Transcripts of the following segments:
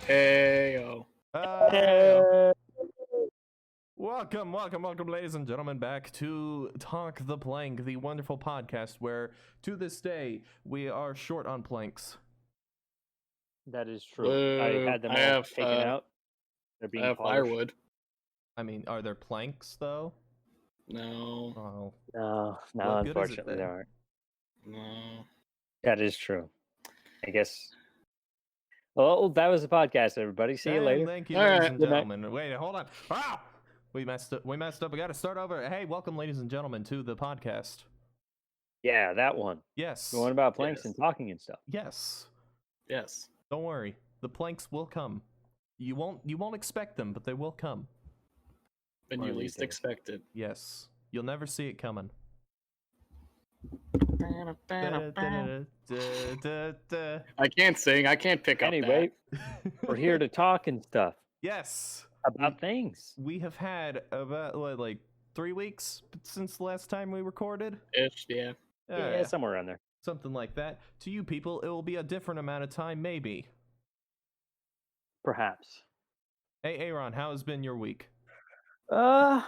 Heyo. Hey. Welcome, ladies and gentlemen, back to Talk the Plank, the wonderful podcast where, to this day, we are short on planks. That is true. I had them all taken out. They're being I have polished. firewood. I mean, are there planks, though? No. Oh. No, What good is it unfortunately then? there aren't. No. That is true. I guess. Well, that was the podcast, everybody. See you later. Thank you, All ladies right. and Good night. gentlemen. Wait, hold on. Ah! We messed up. We got to start over. Hey, welcome, ladies and gentlemen, to the podcast. Yeah, that one. Yes. The one about planks Yes. and talking and stuff. Yes. Yes. Don't worry. The planks will come. You won't expect them, but they will come. When One you of these least days. expect it. Yes. You'll never see it coming. I can't sing. I can't pick up Anyway, we're here to talk and stuff Yes. about things. We have had about like 3 weeks since the last time we recorded. that. Ish, yeah. Yeah, somewhere around there. Something like that. To you people, it will be a different amount of time, maybe. Perhaps. Hey, Aaron, how has been your week? My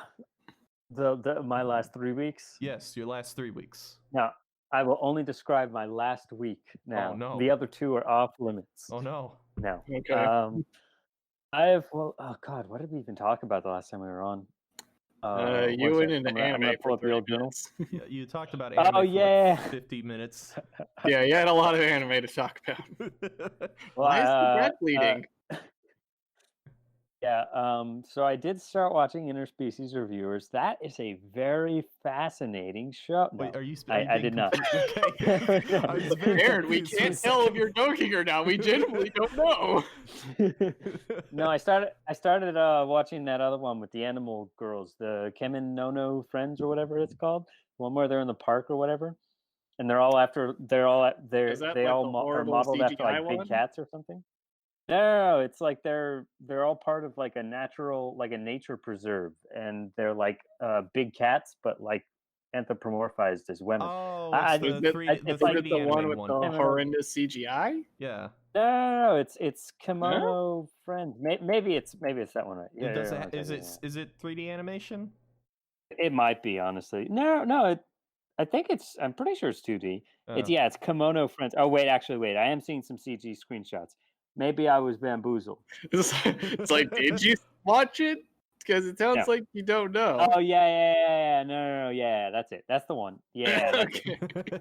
last 3 weeks. Yes, your last 3 weeks. Now, I will only describe my last week now. Oh, no. The other two are off limits. Oh no. No. Okay. Oh God, what did we even talk about the last time we were on? You went into I'm anime gonna pull for up the 30 old journal. minutes. Yeah, you talked about Oh, anime for yeah. like 50 minutes. Yeah, you had a lot of anime to talk about. Well, Why is the breath bleeding? So I did start watching Interspecies Reviewers. That is a very fascinating show. No, Wait, are you? I did not. Okay. I was very Aaron, we confused for a can't tell if second. you're joking or not. We genuinely don't know. No, I started watching that other one with the animal girls, the Kemen No Friends or whatever it's called. One where they're in the park or whatever, and they all Is that they like the all are horrible modeled after like CGI big one? cats or something. No, it's like they're all part of like a nature preserve, and they're like big cats, but like anthropomorphized as women. Oh, I- it's Is the it- three. it's The Is like- 3D it the one animated with one. the No, no, no. horrendous CGI? Yeah. No, it's Kimono Friends. Maybe it's that one, right? It does. Yeah, Is it 3D animation? It might be, honestly. No. I'm pretty sure it's 2D. Oh. It's Kimono Friends. Oh wait, I am seeing some CG screenshots. Maybe I was bamboozled. It's like, did you watch it? Because it sounds No. like you don't know. Oh yeah. No, yeah, that's it. That's the one. Yeah, that's it. Okay.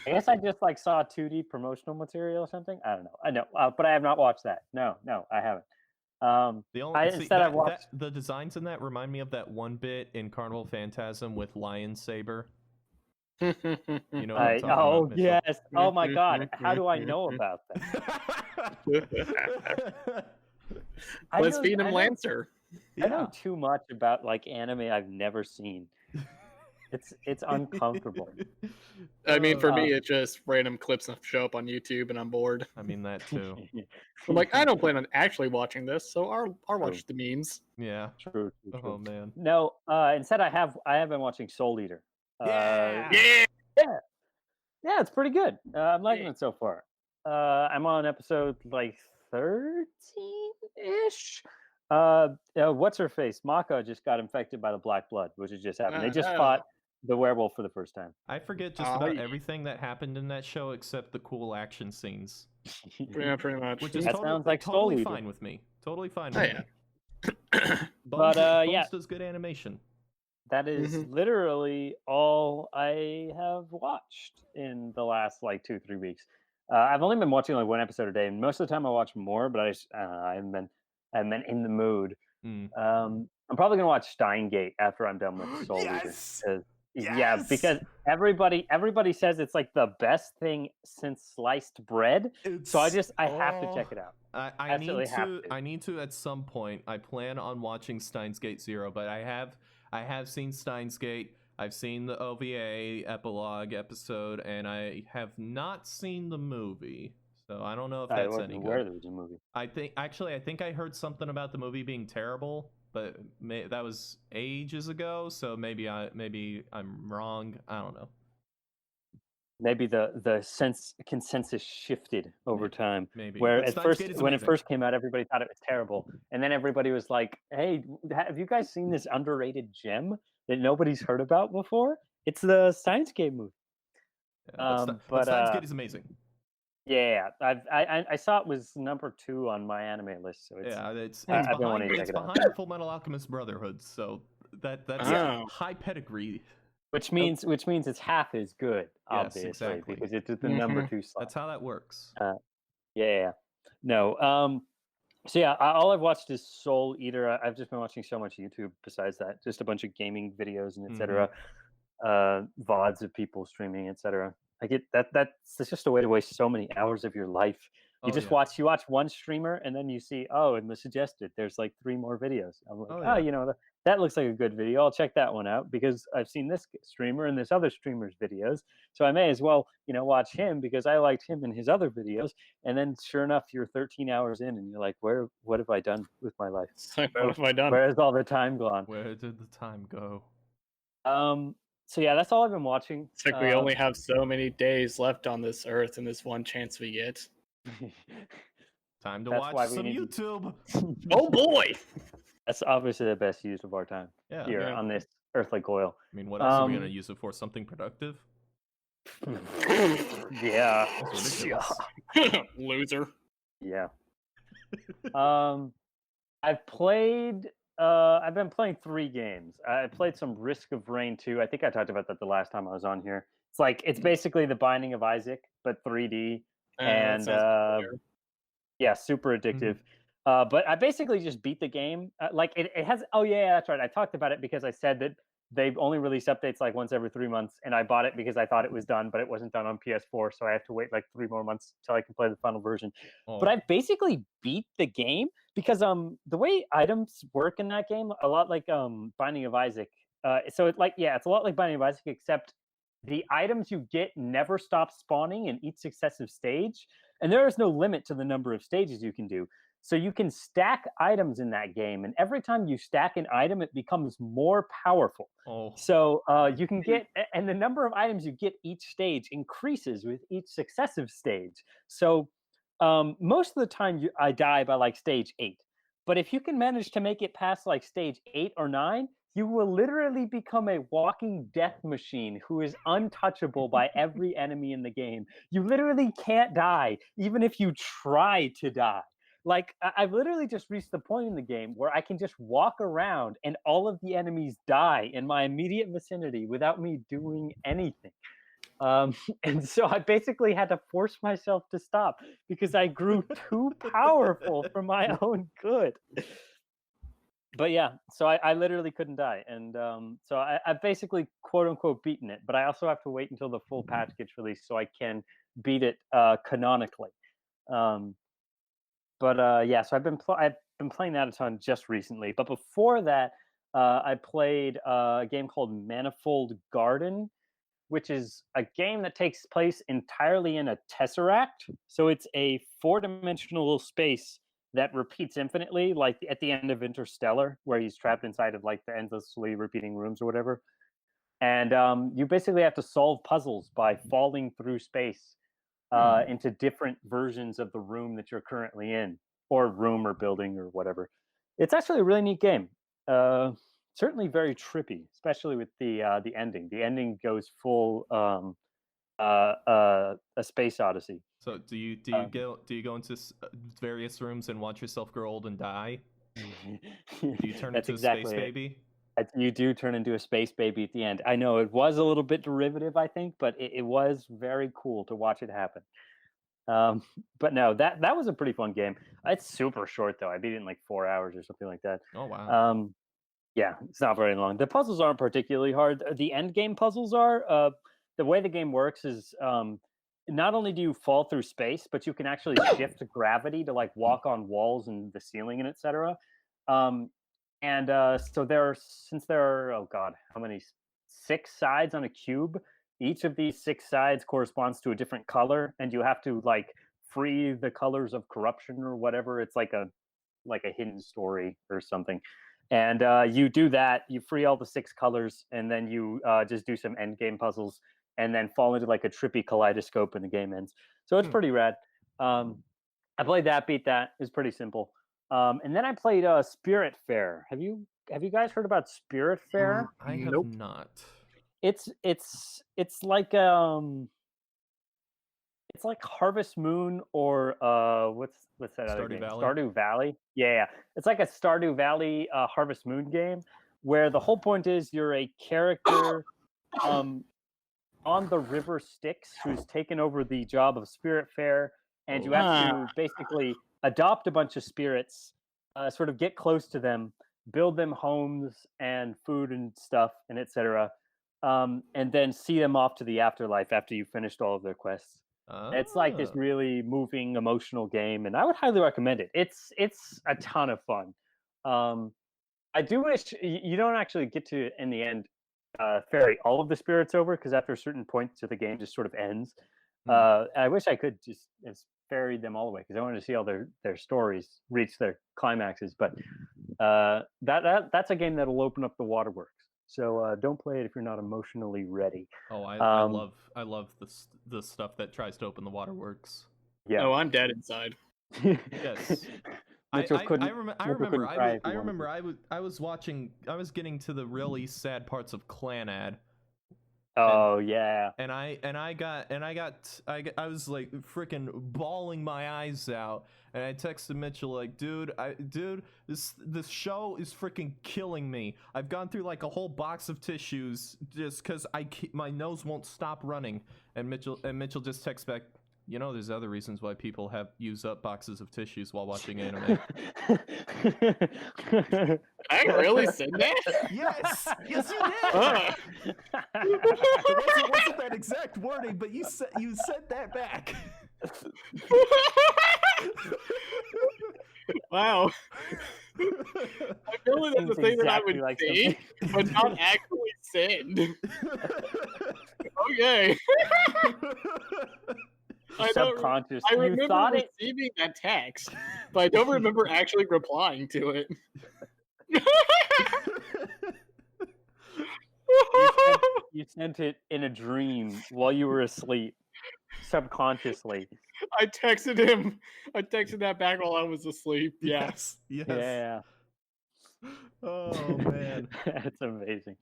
I guess I just like saw 2D promotional material or something. I don't know. I know, but I have not watched that. No, I haven't. The only, I see, watched. the designs in that remind me of that one bit in Carnival Phantasm with Lion Saber. You know what I'm talking about, Mitchell? Yes. Oh my God. How do I know about that? Let's feed him Lancer. I know too much about like anime I've never seen. It's uncomfortable. I mean, for me, it's just random clips that show up on YouTube, and I'm bored. I mean that too. I'm like, I don't plan on actually watching this, so I'll watch the memes. Yeah. True. Oh man. No. Instead, I have been watching Soul Eater. Yeah. Yeah, it's pretty good. I'm liking it so far. I'm on episode like 13-ish. What's her face? Maka just got infected by the black blood, which has just happened. They just fought the werewolf for the first time. I forget just about everything that happened in that show except the cool action scenes. Yeah, pretty much. Which is That sounds like Soul totally Eater. fine with me. Totally fine with me. But, Bones yeah. does good animation. That is literally all I have watched in the last like 2-3 weeks. I've only been watching like one episode a day, and most of the time I watch more, but I haven't been in the mood. I'm probably gonna watch Steingate after I'm done with Soul Eater. Yeah, because everybody says it's like the best thing since sliced bread. So I have to check it out. I need to at some point. I plan on watching Steins Gate Zero, but I have seen Steins Gate. I've seen the OVA epilogue episode, and I have not seen the movie. So I don't know if that's any good. Where there was a movie. I think I heard something about the movie being terrible, but that was ages ago. So maybe I'm wrong. I don't know. Maybe the consensus shifted over time. Maybe. Where But at Steins first, Gate is when it amazing. first came out, everybody thought it was terrible, and then everybody was like, "Hey, have you guys seen this underrated gem that nobody's heard about before? It's the Steins Gate movie." Yeah, but, But Steins Gate is amazing. yeah, I saw it was number 2 on my anime list, so it's Yeah, it's I've been behind wanting to check it out. behind Full Metal Alchemist Brotherhood, so that's Oh. high pedigree. Which means it's half as good, Yes, obviously, exactly. because it's the number Mhm. 2 slot. That's how that works. Yeah. No. So yeah, all I've watched is Soul Eater. I've just been watching so much YouTube. Besides that, just a bunch of gaming videos and etc. VODs of people streaming, etc. I get that. That's just a way to waste so many hours of your life. You Oh, just yeah. you watch one streamer, and then you see, oh, in the suggested, there's like 3 more videos. I'm like, Oh, oh, yeah. that looks like a good video. I'll check that one out because I've seen this streamer and this other streamer's videos, so I may as well, watch him because I liked him in his other videos. And then, sure enough, you're 13 hours in, and you're like, what have I done with my life? It's like, what have I done? Where has all the time gone? Where did the time go? So yeah, that's all I've been watching. It's like we only have so many days left on this earth and this one chance we get. Time to That's why watch we some need YouTube. Oh boy! That's obviously the best use of our time Yeah. here Yeah. on this earthly coil. I mean, what else are we gonna use it for? Something productive? Yeah. That's ridiculous. Loser. Yeah. I've been playing 3 games. I played some Risk of Rain 2. I think I talked about that the last time I was on here. It's basically the Binding of Isaac, but 3D. That And sounds familiar. yeah, super addictive. But I basically just beat the game. It has. Oh yeah, that's right. I talked about it because I said that they only release updates like once every 3 months, and I bought it because I thought it was done, but it wasn't done on PS4, so I have to wait like 3 more months till I can play the final version. But Oh, I basically beat the game because the way items work in that game, a lot like Binding of Isaac. It's a lot like Binding of Isaac, except the items you get never stop spawning in each successive stage, and there is no limit to the number of stages you can do. So you can stack items in that game, and every time you stack an item, it becomes more powerful. oh. So you can get, and the number of items you get each stage increases with each successive stage. So most of the time, I die by like stage 8. But if you can manage to make it past like stage 8 or 9, you will literally become a walking death machine who is untouchable by every enemy in the game. You literally can't die, even if you try to die. Like, I've literally just reached the point in the game where I can just walk around and all of the enemies die in my immediate vicinity without me doing anything. And so I basically had to force myself to stop because I grew too powerful for my own good. But yeah, so I literally couldn't die. And so I basically, quote unquote, beaten it. But I also have to wait until the full patch gets released so I can beat it canonically. Yeah, so I've been playing that a ton just recently. But before that, I played a game called Manifold Garden, which is a game that takes place entirely in a tesseract. So it's a 4-dimensional space that repeats infinitely, like at the end of Interstellar, where he's trapped inside of like the endlessly repeating rooms or whatever. And you basically have to solve puzzles by falling through space into different versions of the room that you're currently in, or room or building or whatever. It's actually a really neat game. Certainly very trippy, especially with the ending. The ending goes full a space odyssey. So do you go into various rooms and watch yourself grow old and die? Do you turn That's into a space exactly it. baby? You do turn into a space baby at the end. I know it was a little bit derivative, I think, but it was very cool to watch it happen. But no, that was a pretty fun game. It's super short though. I beat it in like 4 hours or something like that. Oh wow. Yeah, it's not very long. The puzzles aren't particularly hard. The end game puzzles are. The way the game works is not only do you fall through space, but you can actually shift gravity to like walk on walls and the ceiling and etc. Um, so since there are, oh god, how many, 6 sides on a cube. Each of these 6 sides corresponds to a different color, and you have to like free the colors of corruption or whatever. It's like a hidden story or something. And you do that, you free all the 6 colors, and then you just do some end game puzzles. and then fall into like a trippy kaleidoscope and the game ends. So it's pretty rad. I played that, beat that. It's pretty simple. And then I played Spirit Fair. Have you guys heard about Spirit Fair? I have Nope. not. It's like it's like Harvest Moon or what's that other Stardew game? Valley? Stardew Valley. Yeah, it's like a Stardew Valley Harvest Moon game where the whole point is you're a character on the river Styx who's taken over the job of Spirit Fair, and you have to basically adopt a bunch of spirits, sort of get close to them, build them homes and food and stuff, and etc. And then see them off to the afterlife after you've finished all of their quests. It's like this really moving, emotional game, and I would highly recommend it. It's a ton of fun. I do wish you don't actually get to in the end ferry all of the spirits over, because after a certain point, so the game just sort of ends. I wish I could just ferry them all the way because I wanted to see all their stories reach their climaxes. But that's a game that'll open up the waterworks. So don't play it if you're not emotionally ready. Oh, I love the stuff that tries to open the waterworks. Yeah. Oh, I'm dead inside. Yes. I remember I was getting to the really sad parts of Clanad. Oh yeah. And I was like freaking bawling my eyes out, and I texted Mitchell like, dude, this show is freaking killing me. I've gone through like a whole box of tissues just because my nose won't stop running. And Mitchell just texts back, you know, there's other reasons why people use up boxes of tissues while watching anime. I really said that? Yes, you did. It wasn't that exact wording, but you said that back. Wow. I feel like that's the thing that I would like say, but not actually send. Okay. Subconscious. I remember receiving that text, but I don't remember actually replying to it. You sent it in a dream while you were asleep, subconsciously. I texted him. I texted that back while I was asleep. Yes. Yeah. Oh man, that's amazing.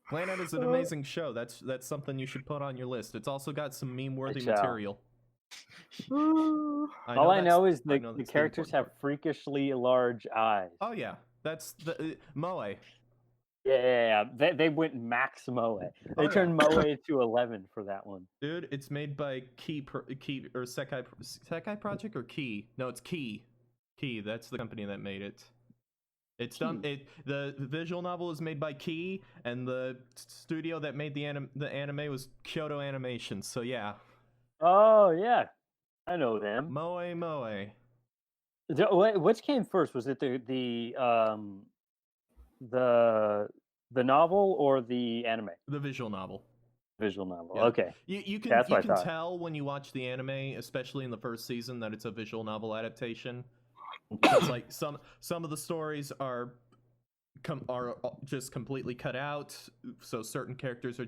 Planet is an amazing show. That's something you should put on your list. It's also got some meme-worthy material. All I know is the characters have freakishly large eyes. Oh yeah, that's the Moe. Yeah, they went max Moe. They turned Moe to 11 for that one. Dude, it's made by Key or Sekai Project or Key? No, it's Key. Key, that's the company that made it. It's done. The visual novel is made by Key, and the studio that made the anime was Kyoto Animation. So yeah. Oh yeah, I know them. Moe. Which came first? Was it the novel or the anime? The visual novel. Visual novel. Yeah. Okay. You can tell when you watch the anime, especially in the first season, that it's a visual novel adaptation. Because like some of the stories are just completely cut out, so certain characters are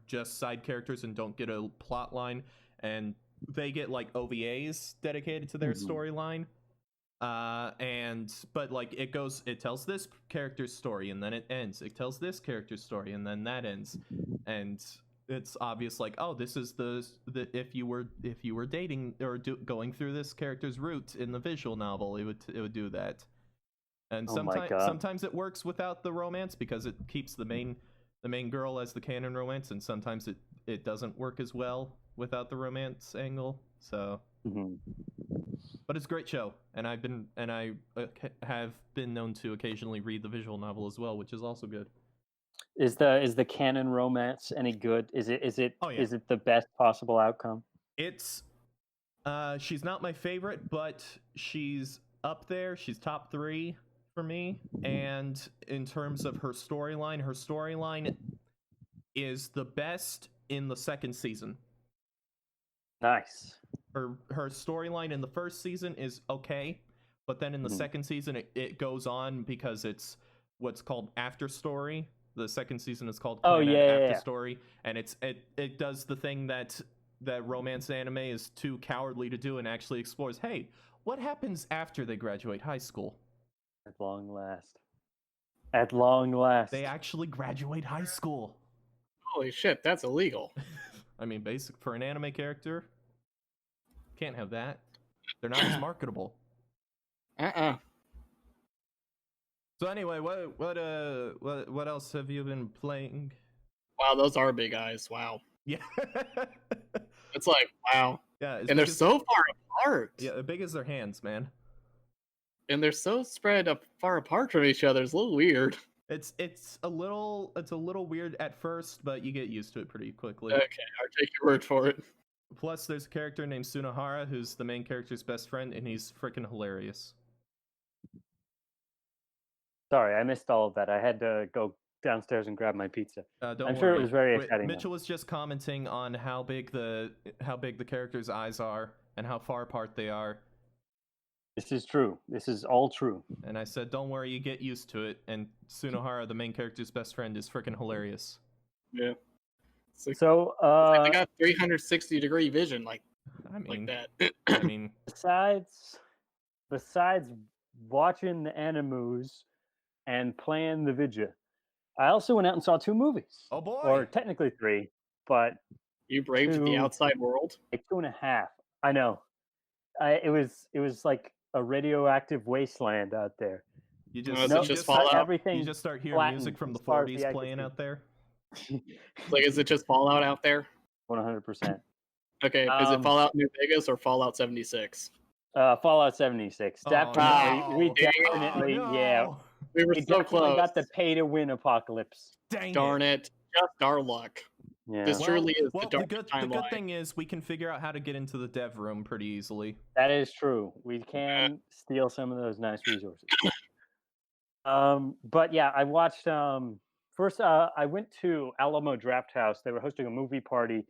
just side characters and don't get a plot line, and they get like OVAs dedicated to their storyline. But like it tells this character's story and then it ends. It tells this character's story and then that ends, and it's obvious like, oh, this is the if you were dating or going through this character's route in the visual novel, it would do that. And sometimes it works without the romance because it keeps the main girl as the canon romance, and sometimes it doesn't work as well without the romance angle. So but it's a great show, and I have been known to occasionally read the visual novel as well, which is also good. Is the canon romance any good? Is it is it the best possible outcome? It's she's not my favorite, but she's up there. She's top 3 for me. And in terms of her storyline is the best in the second season. Nice. Her storyline in the first season is okay, but then in the second season it goes on because it's what's called after story. The second season is called Oh, Planet yeah, After yeah. Story, and it does the thing that romance anime is too cowardly to do, and actually explores, hey, what happens after they graduate high school? At long last. At long last. They actually graduate high school. Holy shit, that's illegal. I mean, basic for an anime character, can't have that. They're not as marketable. So anyway, what else have you been playing? Wow, those are big eyes. Wow. Yeah. It's like, wow. Yeah, and they're so far apart. Yeah, as big as their hands, man. And they're so spread up far apart from each other. It's a little weird. It's a little weird at first, but you get used to it pretty quickly. Okay, I'll take your word for it. Plus, there's a character named Sunahara who's the main character's best friend, and he's freaking hilarious. Sorry, I missed all of that. I had to go downstairs and grab my pizza. I'm sure it was very exciting. Mitchell was just commenting on how big the character's eyes are and how far apart they are. This is true. This is all true. And I said, don't worry, you get used to it. And Sunahara, the main character's best friend, is freaking hilarious. Yeah. They got 360-degree vision, like that. I mean, besides watching the animus and playing the Vidya, I also went out and saw 2 movies. Oh boy! Or technically 3, but you braved the outside world. Like 2.5. I know. It was like a radioactive wasteland out there. You just Fallout. Everything. You just start hearing music from the 40s playing out there. Like, is it just Fallout out there? 100%. Okay, is it Fallout New Vegas or Fallout 76? Fallout 76. Definitely, we definitely, yeah. We were so close. Got the pay-to-win apocalypse. Darn it! Just our luck. Yeah. This truly is the dark timeline. The good thing is we can figure out how to get into the dev room pretty easily. That is true. We can steal some of those nice resources. But yeah, I watched. First, I went to Alamo Draft House. They were hosting a movie party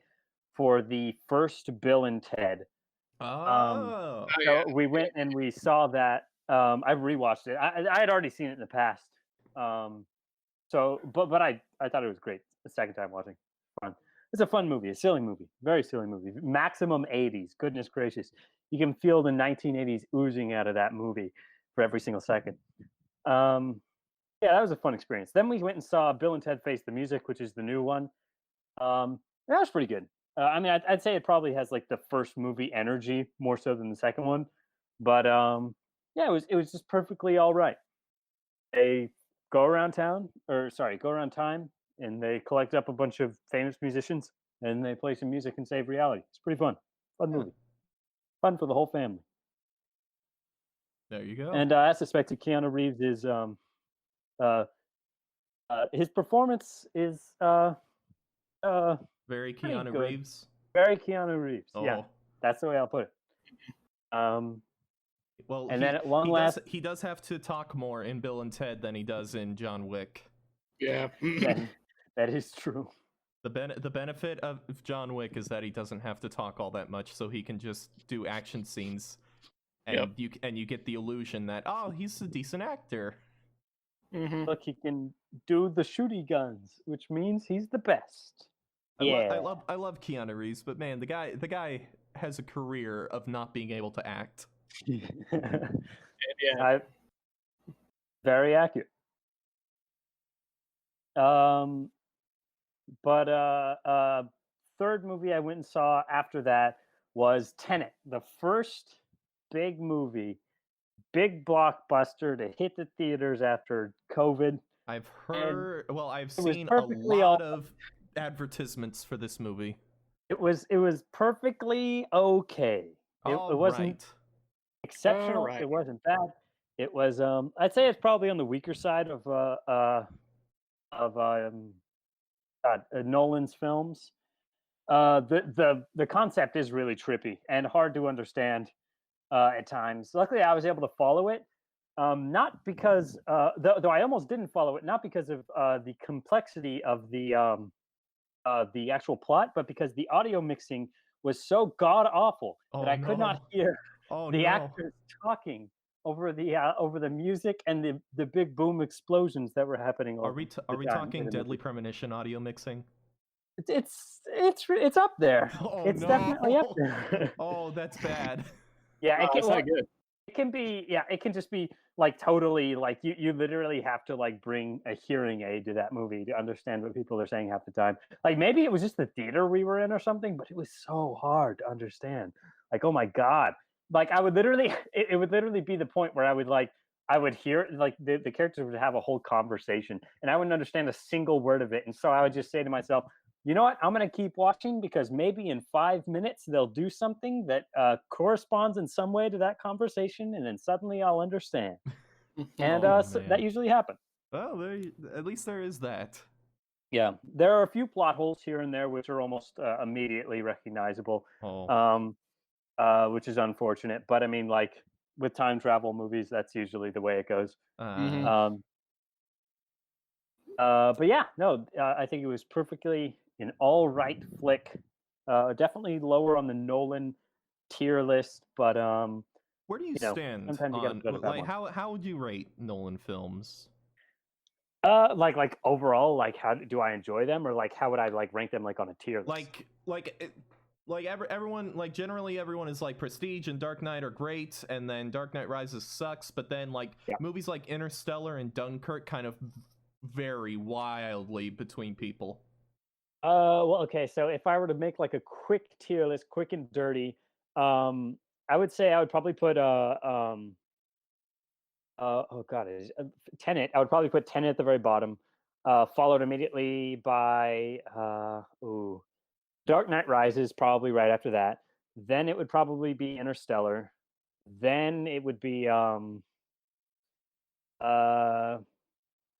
for the first Bill and Ted. So we went and we saw that. I rewatched it. I had already seen it in the past. But I thought it was great the second time watching. Fun. It's a fun movie, a silly movie, very silly movie. Maximum 80s. Goodness gracious, you can feel the 1980s oozing out of that movie for every single second. Yeah, that was a fun experience. Then we went and saw Bill and Ted Face the Music, which is the new one. That was pretty good. I mean, I'd say it probably has like the first movie energy more so than the second one, but yeah, it was just perfectly all right. They go around time, and they collect up a bunch of famous musicians and they play some music and save reality. It's pretty fun. Fun movie. Fun for the whole family. There you go. And I suspected Keanu Reeves is his performance is very Keanu Reeves. Very Keanu Reeves. Oh. Yeah, that's the way I'll put it. Well, and then at long last, he does have to talk more in Bill and Ted than he does in John Wick. Yeah, that is true. The benefit of John Wick is that he doesn't have to talk all that much, so he can just do action scenes, and you get the illusion that he's a decent actor. Mm-hmm. Look, he can do the shooty guns, which means he's the best. I love Keanu Reeves, but man, the guy has a career of not being able to act. Yeah, very accurate. But third movie I went and saw after that was Tenet, the first big movie, big blockbuster to hit the theaters after COVID. I've heard. Well, I've seen a lot of advertisements for this movie. It was perfectly okay. It wasn't exceptional. It wasn't bad. It was. I'd say it's probably on the weaker side of Nolan's films. The concept is really trippy and hard to understand at times. Luckily, I was able to follow it. Not because, though I almost didn't follow it, not because of the complexity of the actual plot, but because the audio mixing was so god awful that I could not hear the actors talking over the music and the big boom explosions that were happening. Are we talking Deadly Premonition audio mixing? It's up there. Oh It's no! definitely up there. Oh, that's bad. Yeah, it can, That's not good. it can be, yeah, it can just be like totally like you literally have to like bring a hearing aid to that movie to understand what people are saying half the time. Like maybe it was just the theater we were in or something, but it was so hard to understand. Like, oh my God. Like I would literally it would literally be the point where I would hear like the characters would have a whole conversation and I wouldn't understand a single word of it. And so I would just say to myself, you know what? I'm going to keep watching because maybe in 5 minutes they'll do something that corresponds in some way to that conversation, and then suddenly I'll understand. And so that usually happens. Well, at least there is that. Yeah, there are a few plot holes here and there which are almost immediately recognizable, which is unfortunate. But I mean, like with time travel movies, that's usually the way it goes. But yeah, no, I think it was perfectly an all right flick. Definitely lower on the Nolan tier list, but where do you stand on like how would you rate Nolan films? Like overall, like how do I enjoy them, or like how would I like rank them like on a tier list? Everyone, like generally everyone is like Prestige and Dark Knight are great, and then Dark Knight Rises sucks, but then like movies like Interstellar and Dunkirk kind of vary wildly between people. Well, okay, so if I were to make like a quick tier list, quick and dirty, I would say I would probably put oh god, it is Tenet. I would probably put Tenet at the very bottom, followed immediately by Dark Knight Rises, probably right after that. Then it would probably be Interstellar. Then it would be I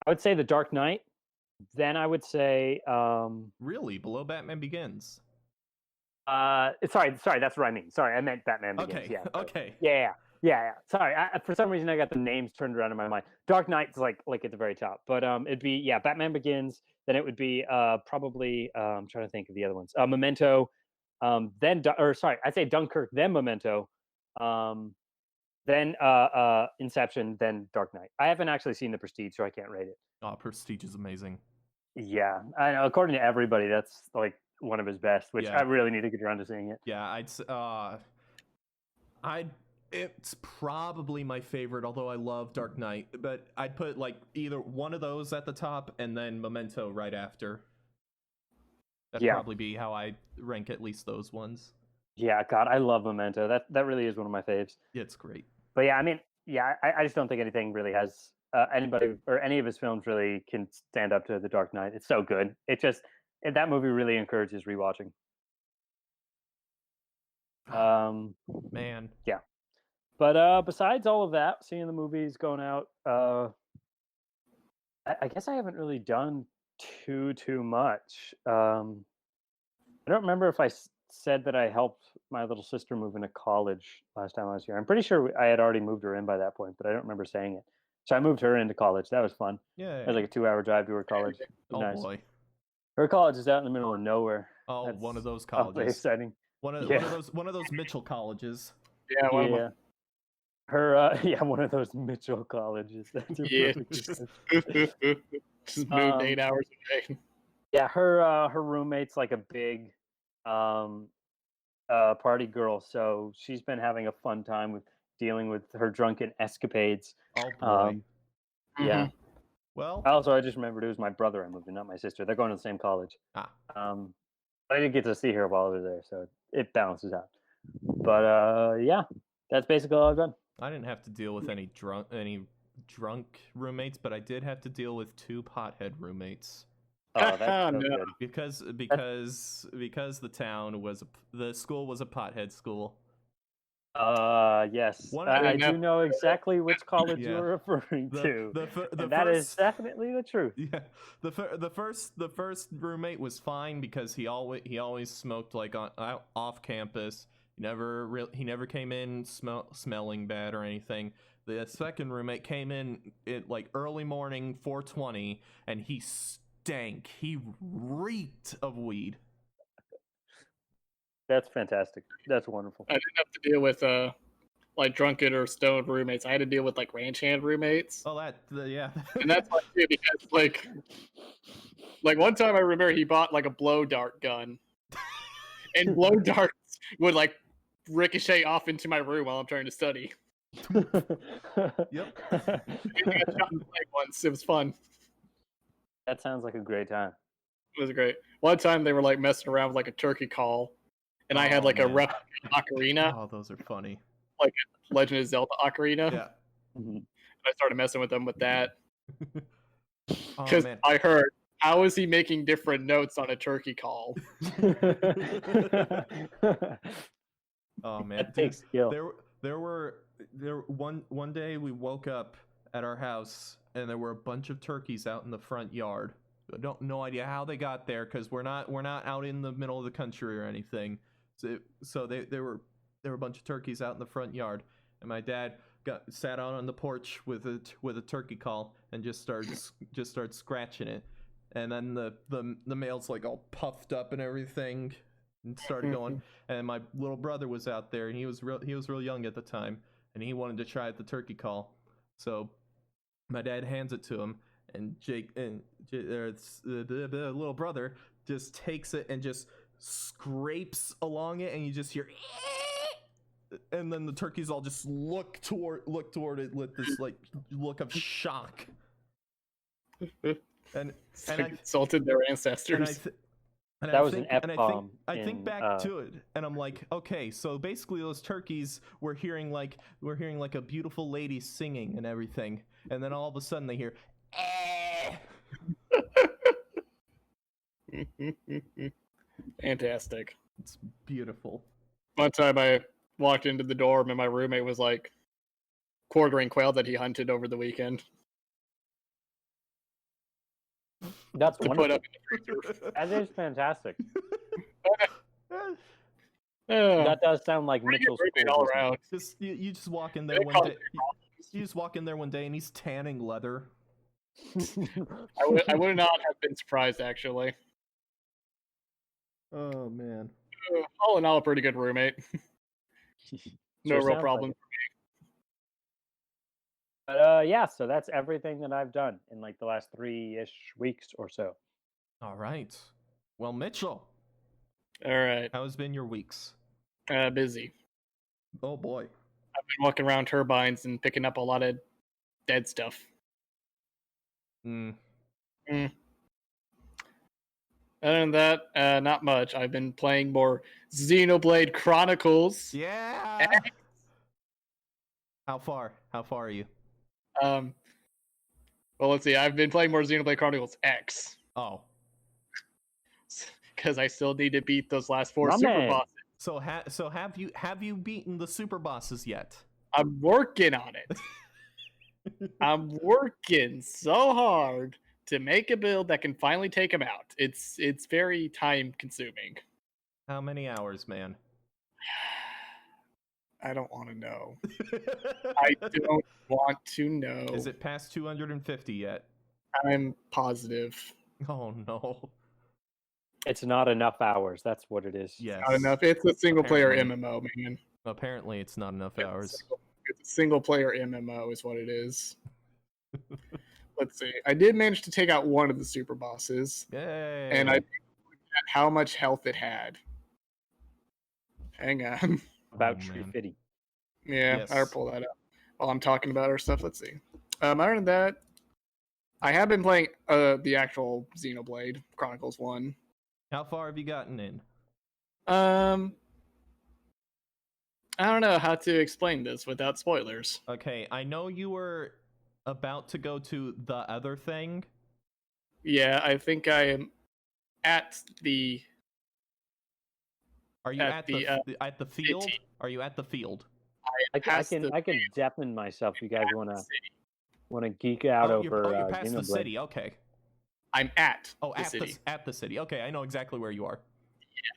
would say The Dark Knight. Then I would say really below Batman Begins. Sorry, that's what I mean. Sorry, I meant Batman Begins. Okay. Yeah. Okay. Yeah. Sorry, for some reason I got the names turned around in my mind. Dark Knight's like at the very top, but it'd be Batman Begins. Then it would be probably I'm trying to think of the other ones. Memento. I'd say Dunkirk, then Memento, then Inception, then Dark Knight. I haven't actually seen The Prestige, so I can't rate it. Oh, Prestige is amazing. Yeah, I know. According to everybody, that's like one of his best, which I really need to get around to seeing it. Yeah, it's probably my favorite, although I love Dark Knight, but I'd put like either one of those at the top and then Memento right after. That'd probably be how I rank at least those ones. Yeah, God, I love Memento. That really is one of my faves. Yeah, it's great. But yeah, I mean, I just don't think anything really has anybody or any of his films really can stand up to The Dark Knight. It's so good. That movie really encourages rewatching. Man. Yeah. But besides all of that, seeing the movies, going out, I guess I haven't really done too much. I don't remember if I said that I helped my little sister move into college last time I was here. I'm pretty sure I had already moved her in by that point, but I don't remember saying it. So I moved her into college. That was fun. Yeah. It was like a 2-hour drive to her college. Nice. Boy. Her college is out in the middle of nowhere. Oh, that's one of those colleges. Exciting. One of those Mitchell colleges. Yeah. One of those Mitchell colleges. That's just moved 8 hours away. Yeah, her roommate's like a big party girl, so she's been having a fun time with dealing with her drunken escapades. Oh boy. Yeah. Well, also I just remembered it was my brother I moved in, not my sister. They're going to the same college. But I didn't get to see her while I was there, so it balances out. But yeah, that's basically all I've done. I didn't have to deal with any drunk roommates, but I did have to deal with 2 pothead roommates. Oh, that's so good. Because the school was a pothead school. Yes. I do know exactly which college you're referring to. That is definitely the truth. Yeah. The first roommate was fine because he always smoked like off campus. He never came in smelling bad or anything. The second roommate came in at like early morning, 4:20, and he stank. He reeked of weed. That's fantastic. That's wonderful. I didn't have to deal with like drunken or stoned roommates. I had to deal with like ranch hand roommates. Oh, yeah. And that's like too, because like one time I remember he bought like a blow dart gun, and blow darts would like ricochet off into my room while I'm trying to study. Yep. I got shot in the leg once. It was fun. That sounds like a great time. It was great. One time they were like messing around with like a turkey call, and I had like a man. replica ocarina, Oh, those are funny. like a Legend of Zelda ocarina. Yeah. Mhm. I started messing with them with that Oh because man. I heard, how is he making different notes on a turkey call? Oh man. That Dude, takes skill. there one day we woke up at our house and there were a bunch of turkeys out in the front yard. No idea how they got there because we're not out in the middle of the country or anything. So there were a bunch of turkeys out in the front yard, and my dad sat out on the porch with a turkey call and just started scratching it, and then the male's like all puffed up and everything and started going. And my little brother was out there, and he was real young at the time, and he wanted to try the turkey call. So my dad hands it to him, and the little brother just takes it and just scrapes along it, and you just hear, and then the turkeys all just look toward it with this like look of shock. And I insulted their ancestors. That was an F-bomb. I think back to it, and I'm like, okay, so basically those turkeys were hearing like a beautiful lady singing and everything, and then all of a sudden they hear, Fantastic. It's beautiful. One time I walked into the dorm and my roommate was like quartering quail that he hunted over the weekend. That's to wonderful. Put up in the freezer. That is fantastic. Yeah. That does sound like Pretty good Mitchell's roommate school all business. around. You just walk in there They one call day. it You just walk in there one day and he's tanning leather. I would not have been surprised, actually. Oh man. All in all, a pretty good roommate. No Sure real sounds problem. like it. But yeah, so that's everything that I've done in like the last 3-ish weeks or so. All right. Well, Mitchell, All right. how has been your weeks? Busy. Oh boy. I've been walking around turbines and picking up a lot of dead stuff. Mm. Other than that, not much. I've been playing more Xenoblade Chronicles. Yeah. How far are you? Well, let's see. I've been playing more Xenoblade Chronicles X Oh. because I still need to beat those last 4 My super man. bosses. So have you beaten the super bosses yet? I'm working on it. I'm working so hard to make a build that can finally take them out. It's very time consuming. How many hours, man? I don't want to know. I don't want to know. Is it past 250 yet? I'm positive. Oh no. It's not enough hours. That's what it is. Yes. Not enough. It's a single player Apparently. MMO, man. Apparently it's not enough hours. It's a single player MMO is what it is. Let's see. I did manage to take out one of the super bosses. Yay. And I looked at how much health it had. Hang on. About Oh, Tree man. Fitty. Yeah, Yes. I'll pull that up while I'm talking about our stuff. Let's see. Other than that, I have been playing the actual Xenoblade Chronicles 1. How far have you gotten in? I don't know how to explain this without spoilers. Okay, I know you were about to go to the other thing. Yeah, I think I am at the. Are you At at the field? city. Are you at the field? I past can the deafen myself. You guys city. wanna geek out Oh, over you're past the Xenoblade. city. Okay. I'm at Oh, the city. at the city. Okay, I know exactly where you are.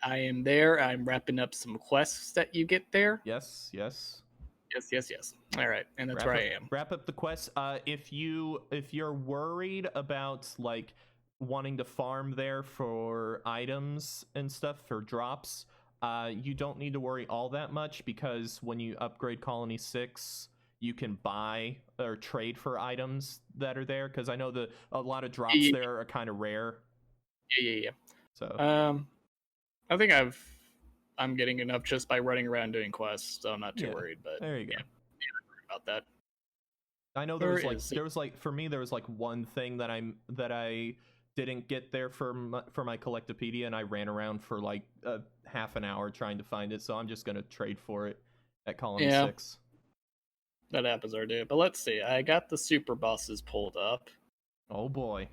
I am there. I'm wrapping up some quests that you get there. Yes. Yes. All right, and that's where I am. Wrap up the quest. If you're worried about like wanting to farm there for items and stuff for drops, You don't need to worry all that much because when you upgrade Colony 6, you can buy or trade for items that are there. Because I know a lot of drops there are kind of rare. Yeah. So I think I'm getting enough just by running around doing quests, so I'm not too worried. But there you go. Yeah, don't worry about that. I know there was like for me there was like one thing that I didn't get there for my Collectopedia, and I ran around for like half an hour trying to find it. So I'm just gonna trade for it at Colony 6. That happens every day. But let's see. I got the super bosses pulled up. Oh boy.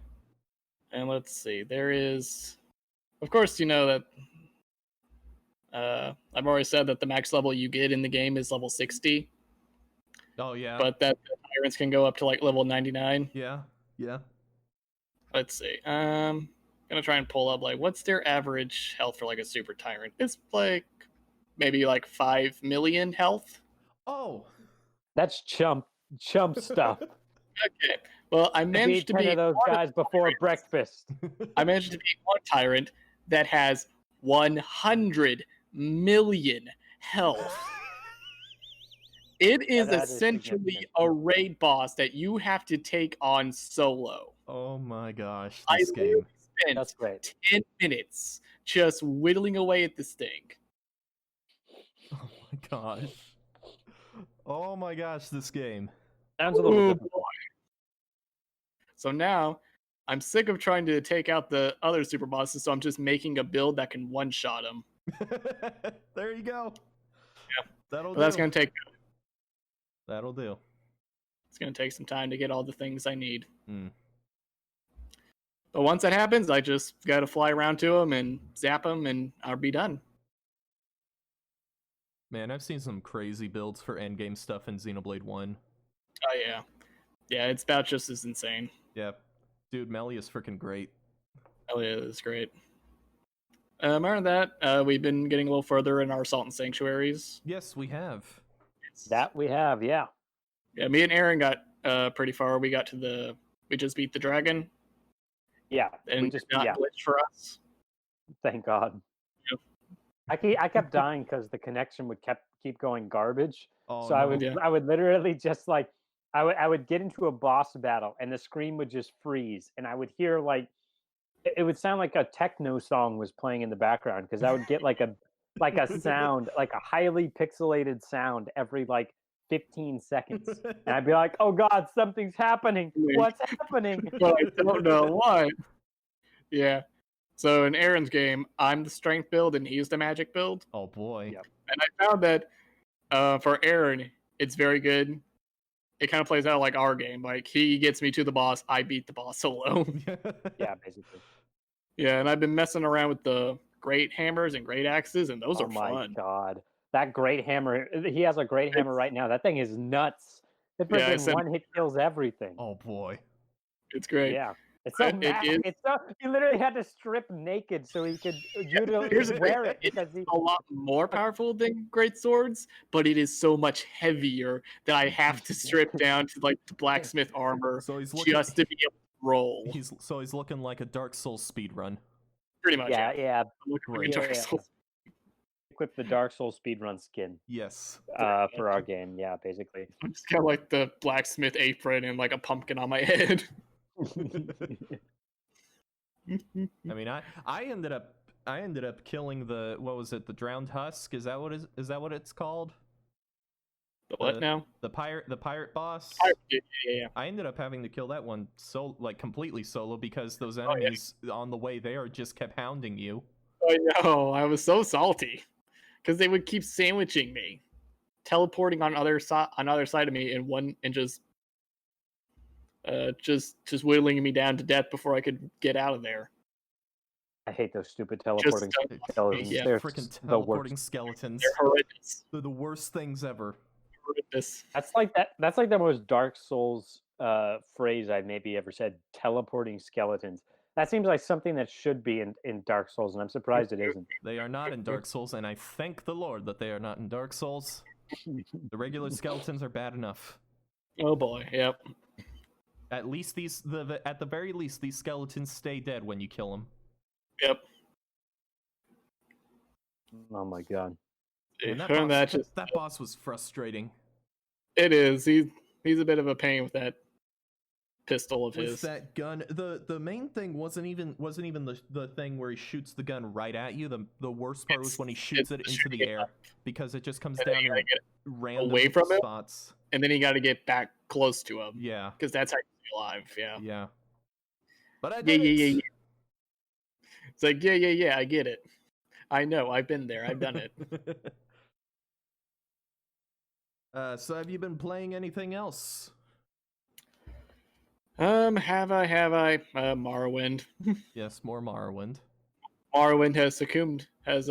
And let's see. There is, of course, you know that. I've already said that the max level you get in the game is level 60. Oh yeah. But that the tyrants can go up to like level 99. Yeah. Let's see. Gonna try and pull up like what's their average health for like a super tyrant. It's like maybe like 5 million health. Oh, that's chump stuff. Okay. Well, I managed to beat 10 be of those guys before breakfast. I managed to beat one tyrant that has 100 million health. It is essentially a raid boss that you have to take on solo. Oh my gosh, this game. Spent 10 minutes just whittling away at this thing. Oh my gosh. Oh my gosh, this game. Sounds a little difficult. So now, I'm sick of trying to take out the other super bosses, so I'm just making a build that can one-shot them. There you go. Yeah. That's going to take... That'll do. It's going to take some time to get all the things I need. Mm. But once that happens, I just got to fly around to them and zap them, and I'll be done. Man, I've seen some crazy builds for endgame stuff in Xenoblade 1. Oh, yeah. Yeah, it's about just as insane. Yeah. Dude, Melly is freaking great. Melly is great. Other than that, we've been getting a little further in our Assault and Sanctuaries. Yes, we have. That we have, yeah. Yeah, me and Aaron got pretty far. We just beat the dragon. Yeah, and we just glitched for us. Thank God. Yep. I kept dying because the connection would keep going garbage. Oh, so no. I would literally just like I would get into a boss battle and the screen would just freeze and I would hear like it would sound like a techno song was playing in the background because I would get like a sound, like a highly pixelated sound every like 15 seconds. And I'd be like, oh God, something's happening. What's happening? Well, I don't know what. Yeah. So in Aaron's game, I'm the strength build and he's the magic build. Oh boy. Yep. And I found that for Aaron, it's very good. It kind of plays out like our game. Like he gets me to the boss, I beat the boss solo. Yeah, basically. Yeah, and I've been messing around with the great hammers and great axes, and those are fun. Oh my God. That great hammer, he has a great hammer right now. That thing is nuts. It freaking one hit kills everything. Oh boy. It's great. Yeah. It's so massive. He literally had to strip naked so he could wear it. It's a lot more powerful than great swords, but it is so much heavier that I have to strip down to like the blacksmith armor just to be able to roll. He's looking like a Dark Souls speedrun. Pretty much. Yeah. Like Dark Souls. Equip the Dark Souls speedrun skin. Yes. For our game, yeah, basically. I'm just got like the blacksmith apron and like a pumpkin on my head. I mean, I ended up killing the the drowned husk. Is that what it's called? The what now? The pirate boss. Yeah. I ended up having to kill that one completely solo because those enemies on the way there just kept hounding you. I know. I was so salty because they would keep sandwiching me, teleporting on other side of me and just whittling me down to death before I could get out of there. I hate those stupid teleporting skeletons. Yeah, they're freaking teleporting skeletons. They're horrendous. They're the worst things ever. Horrendous. That's like the most Dark Souls phrase I've maybe ever said. Teleporting skeletons. That seems like something that should be in Dark Souls, and I'm surprised it isn't. They are not in Dark Souls, and I thank the Lord that they are not in Dark Souls. The regular skeletons are bad enough. Oh boy, yep. At least at the very least, these skeletons stay dead when you kill them. Yep. Oh my god. And that From boss, just that boss was frustrating. it is. He's a bit of a pain with that pistol of With his. that gun, the main thing wasn't even the thing where he shoots the gun right at you. The worst part was when he shoots it into the air, because it just comes down to random away from him, spots. and then you got to get back close to him. Yeah, because that's how you stay alive. Yeah. yeah. But I did it. Yeah. It's like yeah. I get it. I know. I've been there. I've done it. So have you been playing anything else? Have I? Morrowind. Yes, more Morrowind. Morrowind has succumbed. Has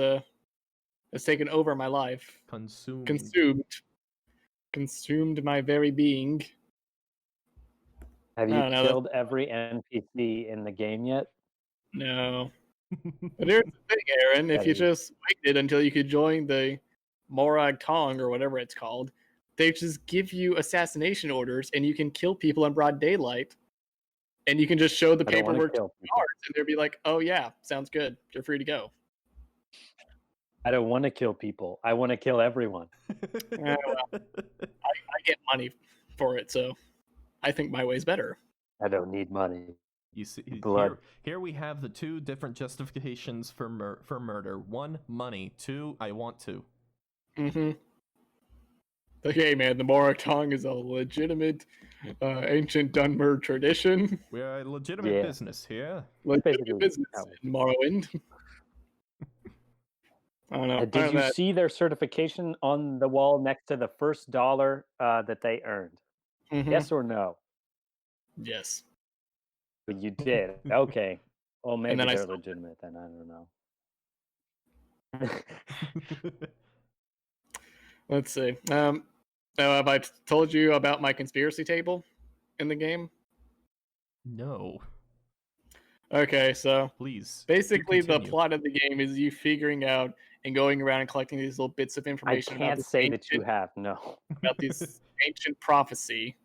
taken over my life. Consumed my very being. Have you killed every NPC in the game yet? No. But here's the thing, Aaron. If you just waited until you could join the Morag Tong or whatever it's called, they just give you assassination orders and you can kill people in broad daylight. And you can just show the paperwork to the guards and they'll be like, oh yeah, sounds good. You're free to go. I don't want to kill people. I want to kill everyone. Well, I get money for it, so I think my way's better. I don't need money. You see, blood. Here we have the two different justifications for murder. One, money. Two, I want to. Mm-hmm. Okay, man, the Morag Tong is a legitimate ancient Dunmer tradition. We're a legitimate business here. Legitimate business in Morrowind. I don't know. Did you see their certification on the wall next to the first dollar that they earned? Mm-hmm. Yes or no? Yes. But you did. Okay. Well, maybe they're legitimate then. I don't know. Let's see. Have I told you about my conspiracy table in the game? No. Okay, so please. Basically, the plot of the game is you figuring out and going around and collecting these little bits of information. I can't say that you have, no. About this ancient prophecy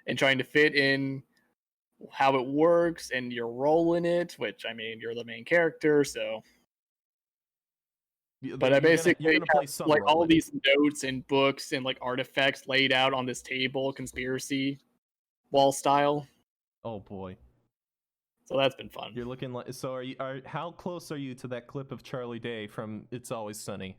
and trying to fit in how it works and your role in it, which, I mean, you're the main character, so... But I basically have like all these notes and books and like artifacts laid out on this table, conspiracy wall style. Oh boy! So that's been fun. You're looking like how close are you to that clip of Charlie Day from It's Always Sunny?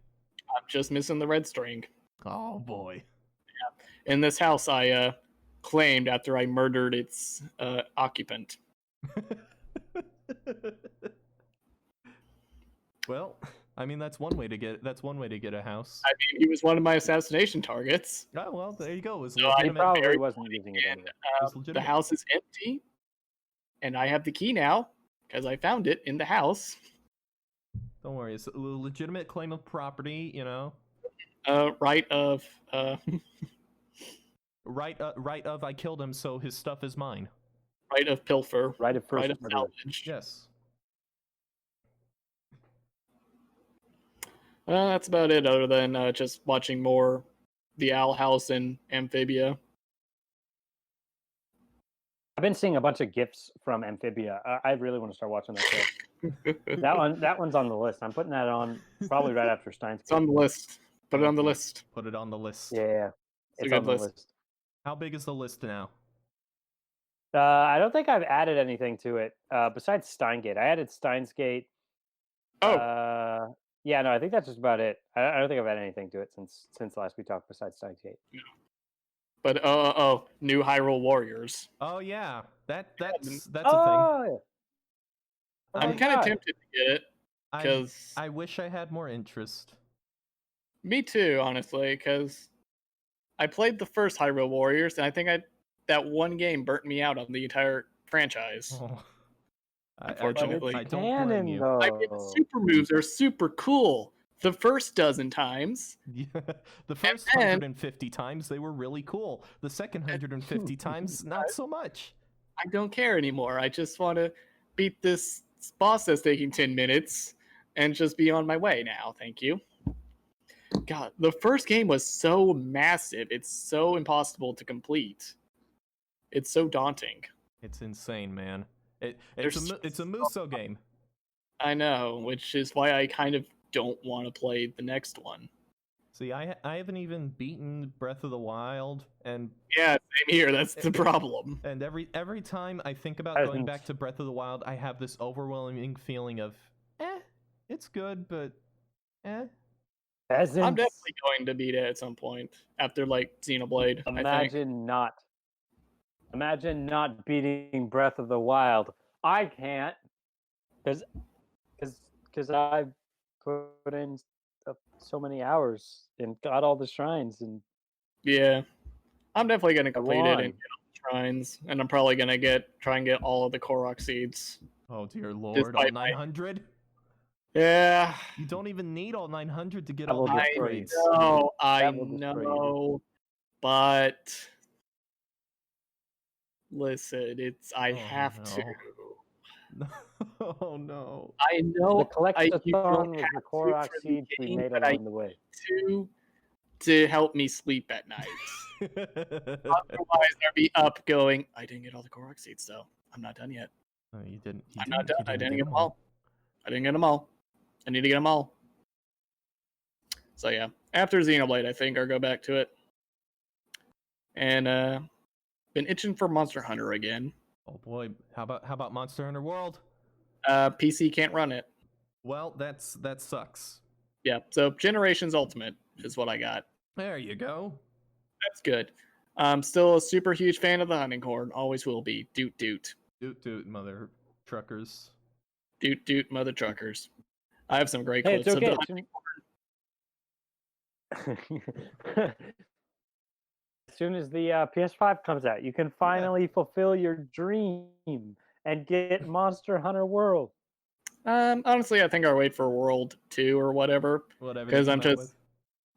I'm just missing the red string. Oh boy! Yeah, in this house I claimed after I murdered its occupant. Well. I mean, that's one way to get a house. I mean, he was one of my assassination targets. Oh well, there you go. It was he probably wasn't using it anyway. The house is empty, and I have the key now because I found it in the house. Don't worry, it's a legitimate claim of property, you know. Right of. Right of. I killed him, so his stuff is mine. Right of pilfer. Right of first. Right of salvage. Yes. That's about it, other than just watching more The Owl House and Amphibia. I've been seeing a bunch of GIFs from Amphibia. I really want to start watching that show. that one's on the list. I'm putting that on probably right after Steins. It's on the list. Put it on the list. Put it on the list. Yeah, it's on the list. How big is the list now? I don't think I've added anything to it besides Steingate. I added Steins Gate. Oh. Yeah, no, I think that's just about it. I don't think I've added anything to it since last we talked besides Steins Gate. No. But new Hyrule Warriors. Oh yeah, that's a thing. Yeah. I'm kind of tempted to get it because I wish I had more interest. Me too, honestly, because I played the first Hyrule Warriors, and I think that one game burnt me out on the entire franchise. Oh. Unfortunately, I don't blame you. I mean, the super moves are super cool. The first dozen times. Yeah, the first 150 times they were really cool. The second 150 times, not so much. I don't care anymore. I just want to beat this boss that's taking 10 minutes and just be on my way now. Thank you. God, the first game was so massive. It's so impossible to complete. It's so daunting. It's insane, man. It's a Muso game. I know, which is why I kind of don't want to play the next one. See, I haven't even beaten Breath of the Wild, and yeah, same here. That's the problem. And every time I think about going back to Breath of the Wild, I have this overwhelming feeling of, it's good, but I'm definitely going to beat it at some point after like Xenoblade. Imagine not beating Breath of the Wild. I can't, because I put in so many hours and got all the shrines, and yeah, I'm definitely going to complete it and get all the shrines, and I'm probably going to try and get all of the Korok seeds. Oh dear lord, all 900? Yeah. You don't even need all 900 to get all the upgrades. I know, but listen, I have to. Oh no. I know the collectathon with the Korok seeds we made along the way. To help me sleep at night. Otherwise, I'd be up going, I didn't get all the Korok seeds, though. I'm not done yet. No, you didn't. I'm not done. I didn't get them all. I didn't get them all. I need to get them all. So yeah, after Xenoblade, I think I'll go back to it. And been itching for Monster Hunter again. Oh boy, how about Monster Hunter World? PC can't run it. Well, that sucks. Yeah, so Generations Ultimate is what I got. There you go. That's good. I'm still a super huge fan of the hunting horn. Always will be. Doot doot. Doot doot, mother truckers. Doot doot, mother truckers. I have some great clips of the hunting horn. As soon as the PS5 comes out, you can finally fulfill your dream and get Monster Hunter World. Honestly, I think I'll wait for World 2 or whatever. Because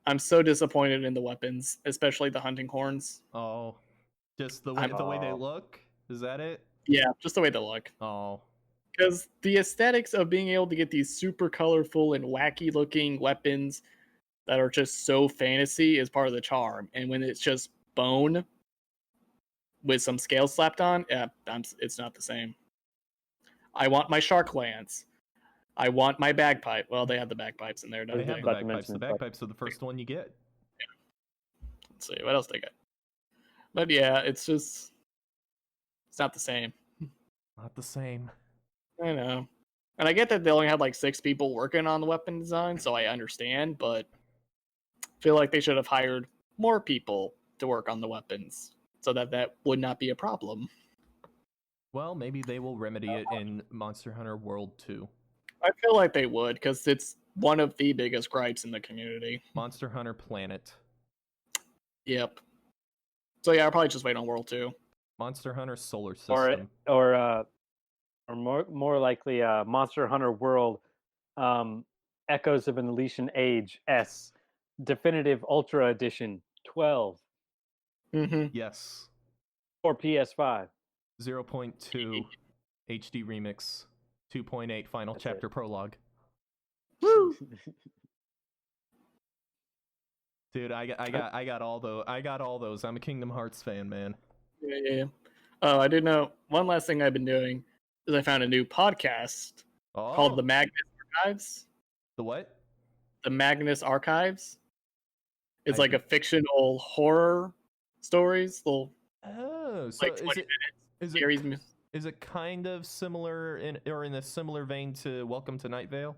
I'm so disappointed in the weapons, especially the hunting horns. Oh. Just the way they look? Is that it? Yeah, just the way they look. Oh. Because the aesthetics of being able to get these super colorful and wacky looking weapons that are just so fantasy is part of the charm. And when it's just bone with some scales slapped on, it's not the same. I want my shark lance. I want my bagpipe. Well, they have the bagpipes in there, don't they? They have the bagpipes. The bagpipes are the first one you get. Yeah. Let's see, what else they got? But yeah, it's not the same. Not the same. I know. And I get that they only had like 6 people working on the weapon design, so I understand, but I feel like they should have hired more people to work on the weapons so that would not be a problem. Well, maybe they will remedy it in Monster Hunter World 2. I feel like they would, because it's one of the biggest gripes in the community. Monster Hunter Planet. Yep. So yeah, I'll probably just wait on World 2. Monster Hunter Solar System. Or more likely Monster Hunter World Echoes of an Elysian Age S Definitive Ultra Edition 12. Mm-hmm. Yes. Or PS5. 0.2 HD Remix. 2.8 Final Chapter Prologue. Woo! Dude, I got all those. I'm a Kingdom Hearts fan, man. Yeah. Oh, I did know. One last thing I've been doing is I found a new podcast called The Magnus Archives. The what? The Magnus Archives. It's like a fictional horror stories. So like 20 minutes. Is it kind of similar in a similar vein to Welcome to Night Vale?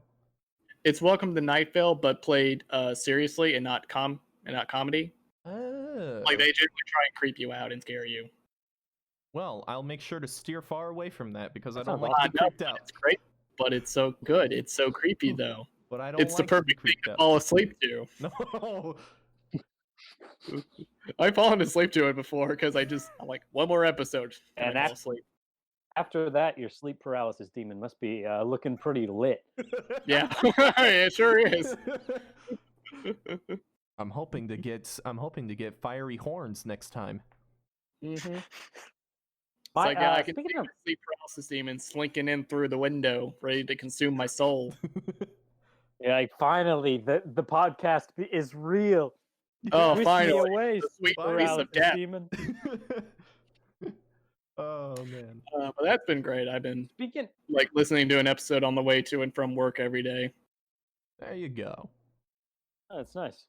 It's Welcome to Night Vale, but played seriously and not comedy. Oh. Like they generally try and creep you out and scare you. Well, I'll make sure to steer far away from that because I don't like to be creeped out. It's great, but it's so good. It's so creepy though. But I don't. It's the perfect thing to fall asleep to. No. I've fallen asleep to it before because I'm like one more episode and I fall asleep. After that, your sleep paralysis demon must be looking pretty lit. Yeah, it sure is. I'm hoping to get fiery horns next time. Mm-hmm. I can see the sleep paralysis demon slinking in through the window, ready to consume my soul. Yeah, like finally, the podcast is real. Oh, finally, away, the sweet release of death. Demon. Oh man, but that's been great. I've been listening to an episode on the way to and from work every day. There you go. Oh, that's nice.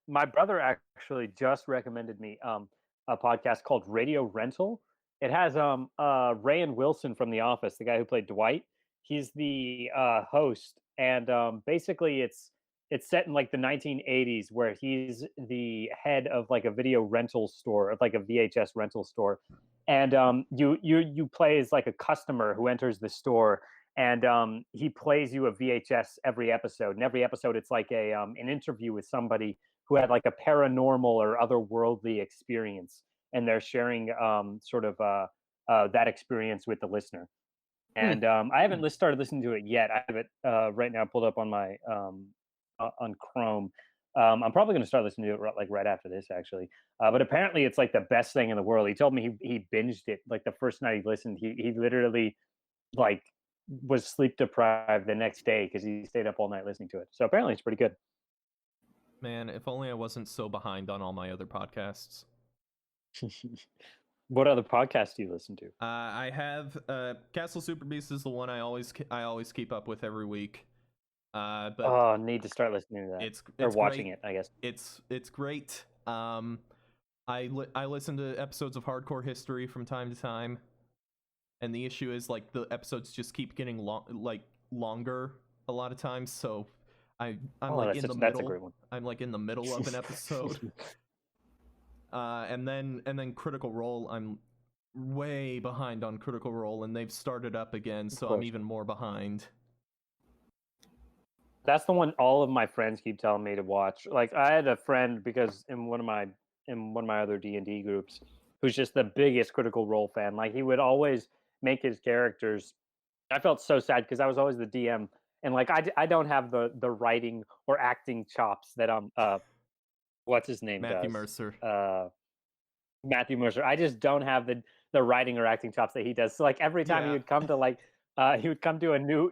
My brother actually just recommended me a podcast called Radio Rental. It has Rayan Wilson from The Office, the guy who played Dwight. He's the host, and basically it's set in like the 1980s, where he's the head of like a video rental store, of like a VHS rental store, and you play as like a customer who enters the store, and he plays you a VHS every episode. And every episode, it's like a an interview with somebody who had like a paranormal or otherworldly experience, and they're sharing that experience with the listener. And I haven't started listening to it yet. I have it right now pulled up on my on Chrome. I'm probably going to start listening to it like right after this, actually. But apparently, it's like the best thing in the world. He told me he binged it like the first night he listened. He literally like was sleep deprived the next day because he stayed up all night listening to it. So apparently, it's pretty good. Man, if only I wasn't so behind on all my other podcasts. What other podcasts do you listen to? I have Castle Super Beast is the one I always keep up with every week. But need to start listening to that. It's or watching great. it, I guess. It's great. I listen to episodes of Hardcore History from time to time, and the issue is like the episodes just keep getting longer a lot of times. So I'm like in the middle. That's a great one. I'm like in the middle of an episode. And then Critical Role, I'm way behind on Critical Role, and they've started up again, so I'm even more behind. That's the one all of my friends keep telling me to watch. Like I had a friend because in one of my other D&D groups who's just the biggest Critical Role fan. Like he would always make his characters. I felt so sad because I was always the DM, and like I don't have the writing or acting chops that what's his name Matthew does. Mercer. Matthew Mercer. I just don't have the writing or acting chops that he does. So like every time he would come to like he would come to a new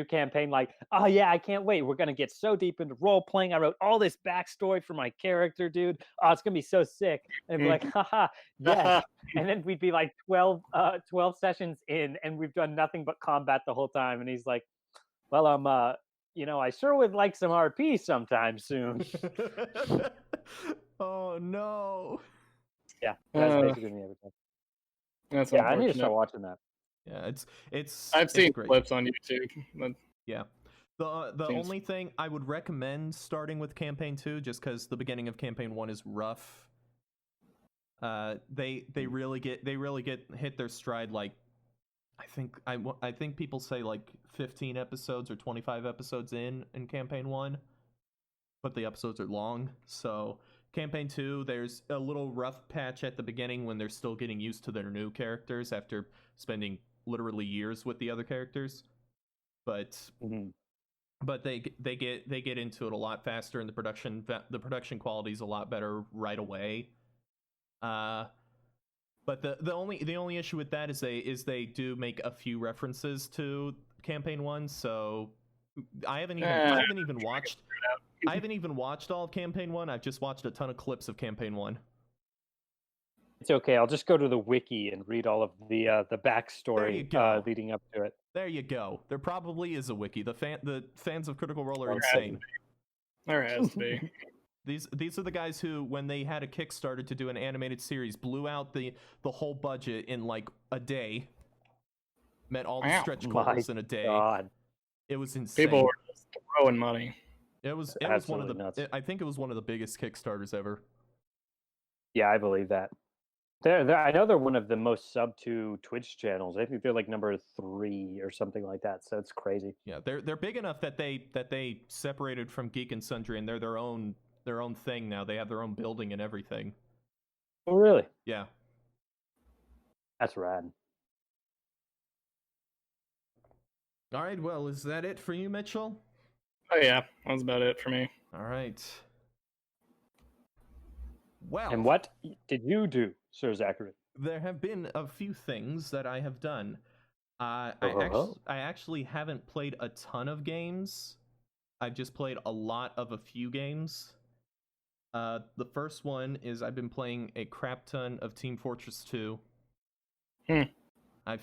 campaign, like, oh yeah, I can't wait. We're gonna get so deep into role playing. I wrote all this backstory for my character, dude. Oh, it's gonna be so sick. And I'd be like, haha, yes. And then we'd be like 12 sessions in, and we've done nothing but combat the whole time. And he's like, well, I sure would like some RP sometime soon. Oh no. Yeah, that's basically me every time. That's I need to start watching that. Yeah, it's. I've seen great. clips on YouTube. But... Yeah, the only thing I would recommend starting with campaign 2, just because the beginning of campaign 1 is rough. They really get hit their stride. Like, I think people say like 15 episodes or 25 episodes in campaign 1, but the episodes are long. So campaign 2, there's a little rough patch at the beginning when they're still getting used to their new characters after spending literally years with the other characters, but they get into it a lot faster, and the production quality is a lot better right away. But the only issue with that is they do make a few references to campaign 1, so I haven't even watched all of campaign 1. I've just watched a ton of clips of campaign 1. It's okay. I'll just go to the wiki and read all of the backstory leading up to it. There you go. There probably is a wiki. The fans of Critical Role are insane. There has to be. These are the guys who, when they had a Kickstarter to do an animated series, blew out the whole budget in like a day. Met all the stretch goals in a day. God. It was insane. People were just throwing money. It was one of the nuts. I think it was one of the biggest Kickstarters ever. Yeah, I believe that. I know they're one of the most sub to Twitch channels. I think they're like number 3 or something like that. So it's crazy. Yeah, they're big enough that they separated from Geek and Sundry, and they're their own thing now. They have their own building and everything. Oh, really? Yeah. That's rad. All right. Well, is that it for you, Mitchell? Oh yeah, that was about it for me. All right. Well, and what did you do, Sir Zachary? There have been a few things that I have done. I actually haven't played a ton of games. I've just played a lot of a few games. The first one is I've been playing a crap ton of Team Fortress 2.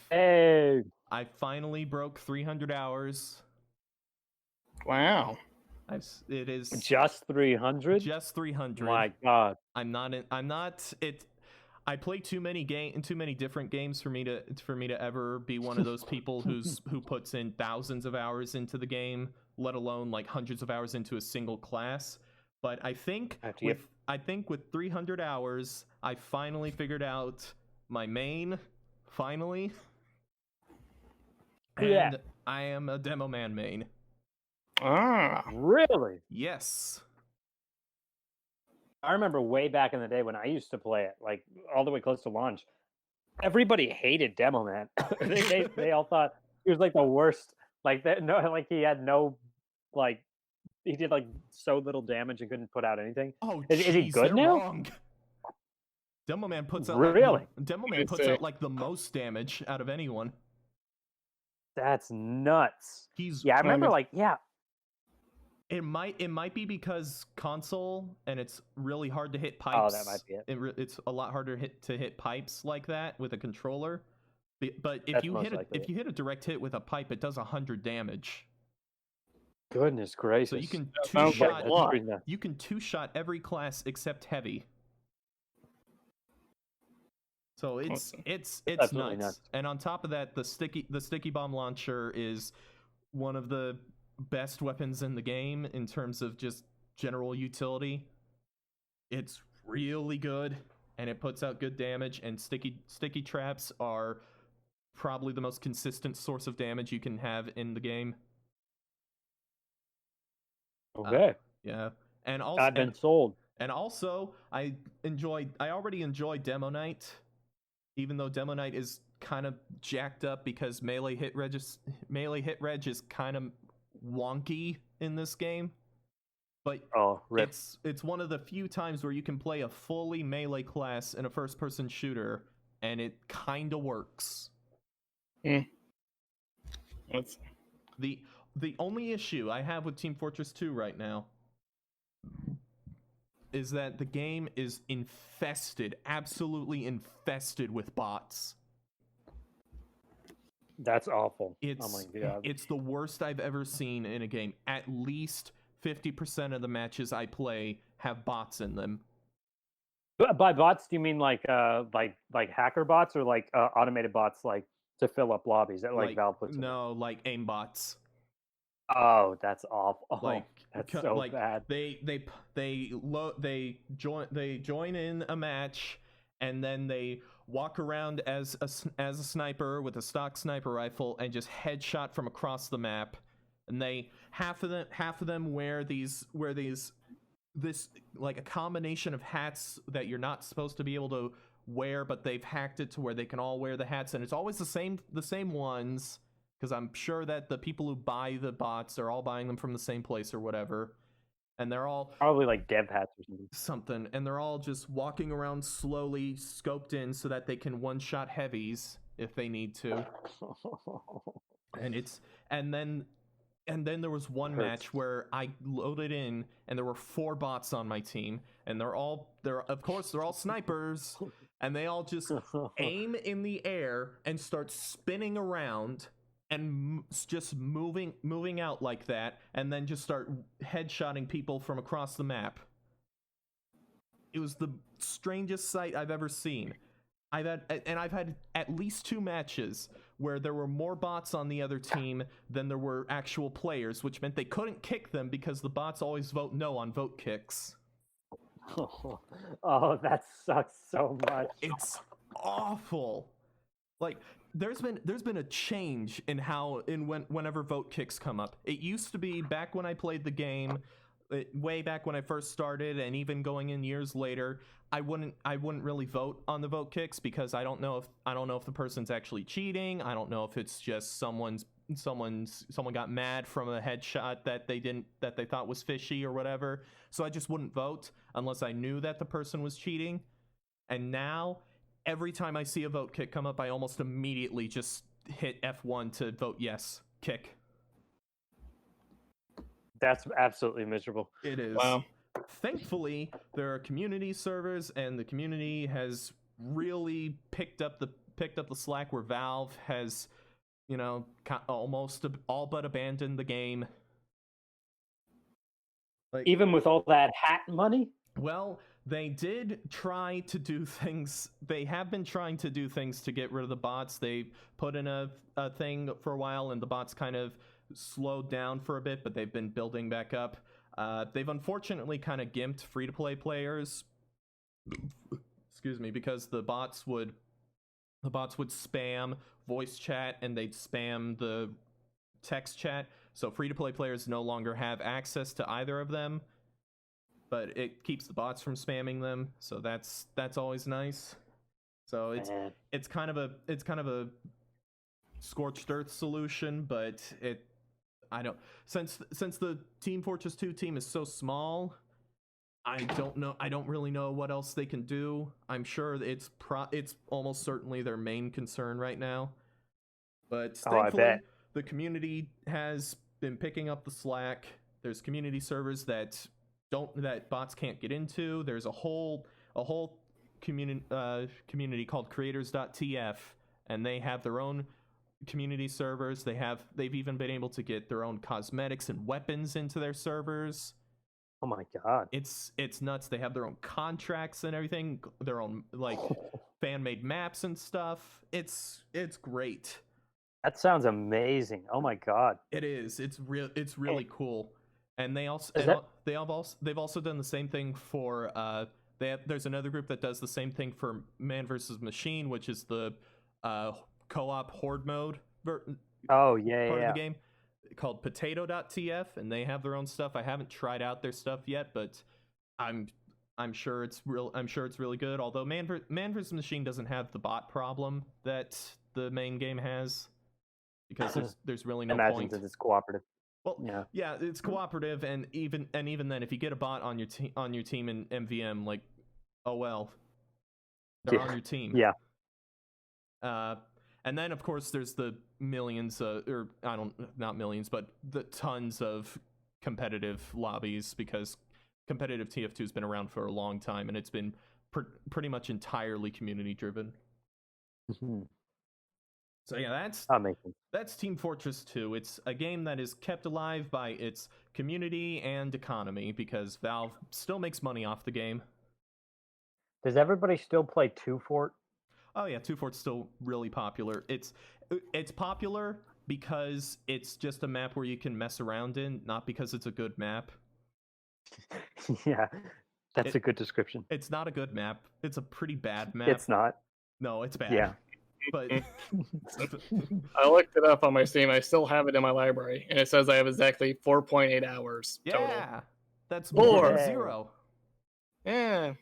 Hey! I finally broke 300 hours. Wow. It is Just 300? just 300. My God. I'm not it. I play too many different games for me to ever be one of those people who puts in thousands of hours into the game, let alone like hundreds of hours into a single class. But I think with 300 hours, I finally figured out my main. Finally, and I am a Demo Man main. Ah, Really? Yes. I remember way back in the day when I used to play it, like all the way close to launch. Everybody hated Demo Man. they all thought he was like the worst. Like that, no, like he had no, like he did like so little damage and couldn't put out anything. Oh, is he good now? Wrong. Demo Man puts out Demo Man puts out like the most damage out of anyone. That's nuts. I remember It might be because console and it's really hard to hit pipes. Oh, that might be it. It's a lot harder to hit pipes like that with a controller. But if you hit a direct hit with a pipe, it does 100 damage. Goodness gracious! So you can two-shot every class except heavy. So it's nuts. And on top of that, the sticky bomb launcher is one of the best weapons in the game in terms of just general utility. It's really good, and it puts out good damage. And sticky traps are probably the most consistent source of damage you can have in the game. Okay. Yeah, and also I've been sold. And also, I already enjoy Demo Knight. Even though Demo Knight is kind of jacked up because melee hit reg is kind of wonky in this game, but it's one of the few times where you can play a fully melee class in a first-person shooter, and it kind of works. What's the only issue I have with Team Fortress 2 right now is that the game is absolutely infested with bots. That's awful. Oh my God. It's the worst I've ever seen in a game. At least 50% of the matches I play have bots in them. By bots, do you mean like hacker bots or like automated bots like to fill up lobbies that like Valve puts in? No, like aim bots. Oh, that's awful. That's so bad. They join in a match, and then they walk around as a sniper with a stock sniper rifle and just headshot from across the map. And half of them wear this like a combination of hats that you're not supposed to be able to wear, but they've hacked it to where they can all wear the hats, and it's always the same ones. Because I'm sure that the people who buy the bots are all buying them from the same place or whatever. And they're all... probably like dev hats or something. And they're all just walking around slowly, scoped in, so that they can one-shot heavies if they need to. And then there was one match where I loaded in, and there were 4 bots on my team. And they're all snipers. And they all just aim in the air and start spinning around and just moving out like that, and then just start headshotting people from across the map. It was the strangest sight I've ever seen. I've had at least 2 matches where there were more bots on the other team than there were actual players, which meant they couldn't kick them because the bots always vote no on vote kicks. Oh, that sucks so much. It's awful. Like, there's been a change in whenever vote kicks come up. It used to be back when I played the game, way back when I first started, and even going in years later, I wouldn't really vote on the vote kicks because I don't know if the person's actually cheating. I don't know if it's just someone got mad from a headshot that they thought was fishy or whatever. So I just wouldn't vote unless I knew that the person was cheating. And now, every time I see a vote kick come up, I almost immediately just hit F1 to vote yes, kick. That's absolutely miserable. It is. Wow. Thankfully, there are community servers, and the community has really picked up the slack where Valve has almost all but abandoned the game. Like, even with all that hat money? Well, they did try to do things. They have been trying to do things to get rid of the bots. They put in a thing for a while, and the bots kind of slowed down for a bit, but they've been building back up. They've unfortunately kind of gimped free-to-play players. Excuse me, because the bots would spam voice chat and they'd spam the text chat. So free-to-play players no longer have access to either of them. But it keeps the bots from spamming them, so that's always nice. So it's kind of a scorched earth solution, but since the Team Fortress 2 team is so small, I don't really know what else they can do. I'm sure it's almost certainly their main concern right now. But thankfully, the community has been picking up the slack. There's community servers that bots can't get into. There's a whole community called creators.tf, and they have their own community servers. They've even been able to get their own cosmetics and weapons into their servers. Oh my god. It's nuts. They have their own contracts and everything, their own fan-made maps and stuff. It's great. That sounds amazing. Oh my god. It is. It's really cool. And they've also done the same thing for there's another group that does the same thing for Man vs. Machine, which is the co-op horde mode part of the game, called potato.tf, and they have their own stuff. I haven't tried out their stuff yet, but I'm sure it's really good. Although Man vs. Machine doesn't have the bot problem that the main game has, because there's really no point. That it's cooperative. Well, yeah, it's cooperative, and even then, if you get a bot on your team in MVM, like, oh well, they're on your team. Yeah. And then of course there's the millions, not millions, but the tons of competitive lobbies, because competitive TF2 has been around for a long time, and it's been pretty much entirely community driven. Mm-hmm. So yeah, that's Team Fortress 2. It's a game that is kept alive by its community and economy, because Valve still makes money off the game. Does everybody still play 2 Fort? Oh yeah, 2 Fort's still really popular. It's popular because it's just a map where you can mess around in, not because it's a good map. Yeah, that's a good description. It's not a good map. It's a pretty bad map. It's not. No, it's bad. Yeah. But I looked it up on my Steam. I still have it in my library, and it says I have exactly 4.8 hours total. Yeah, that's more than 0. Yeah,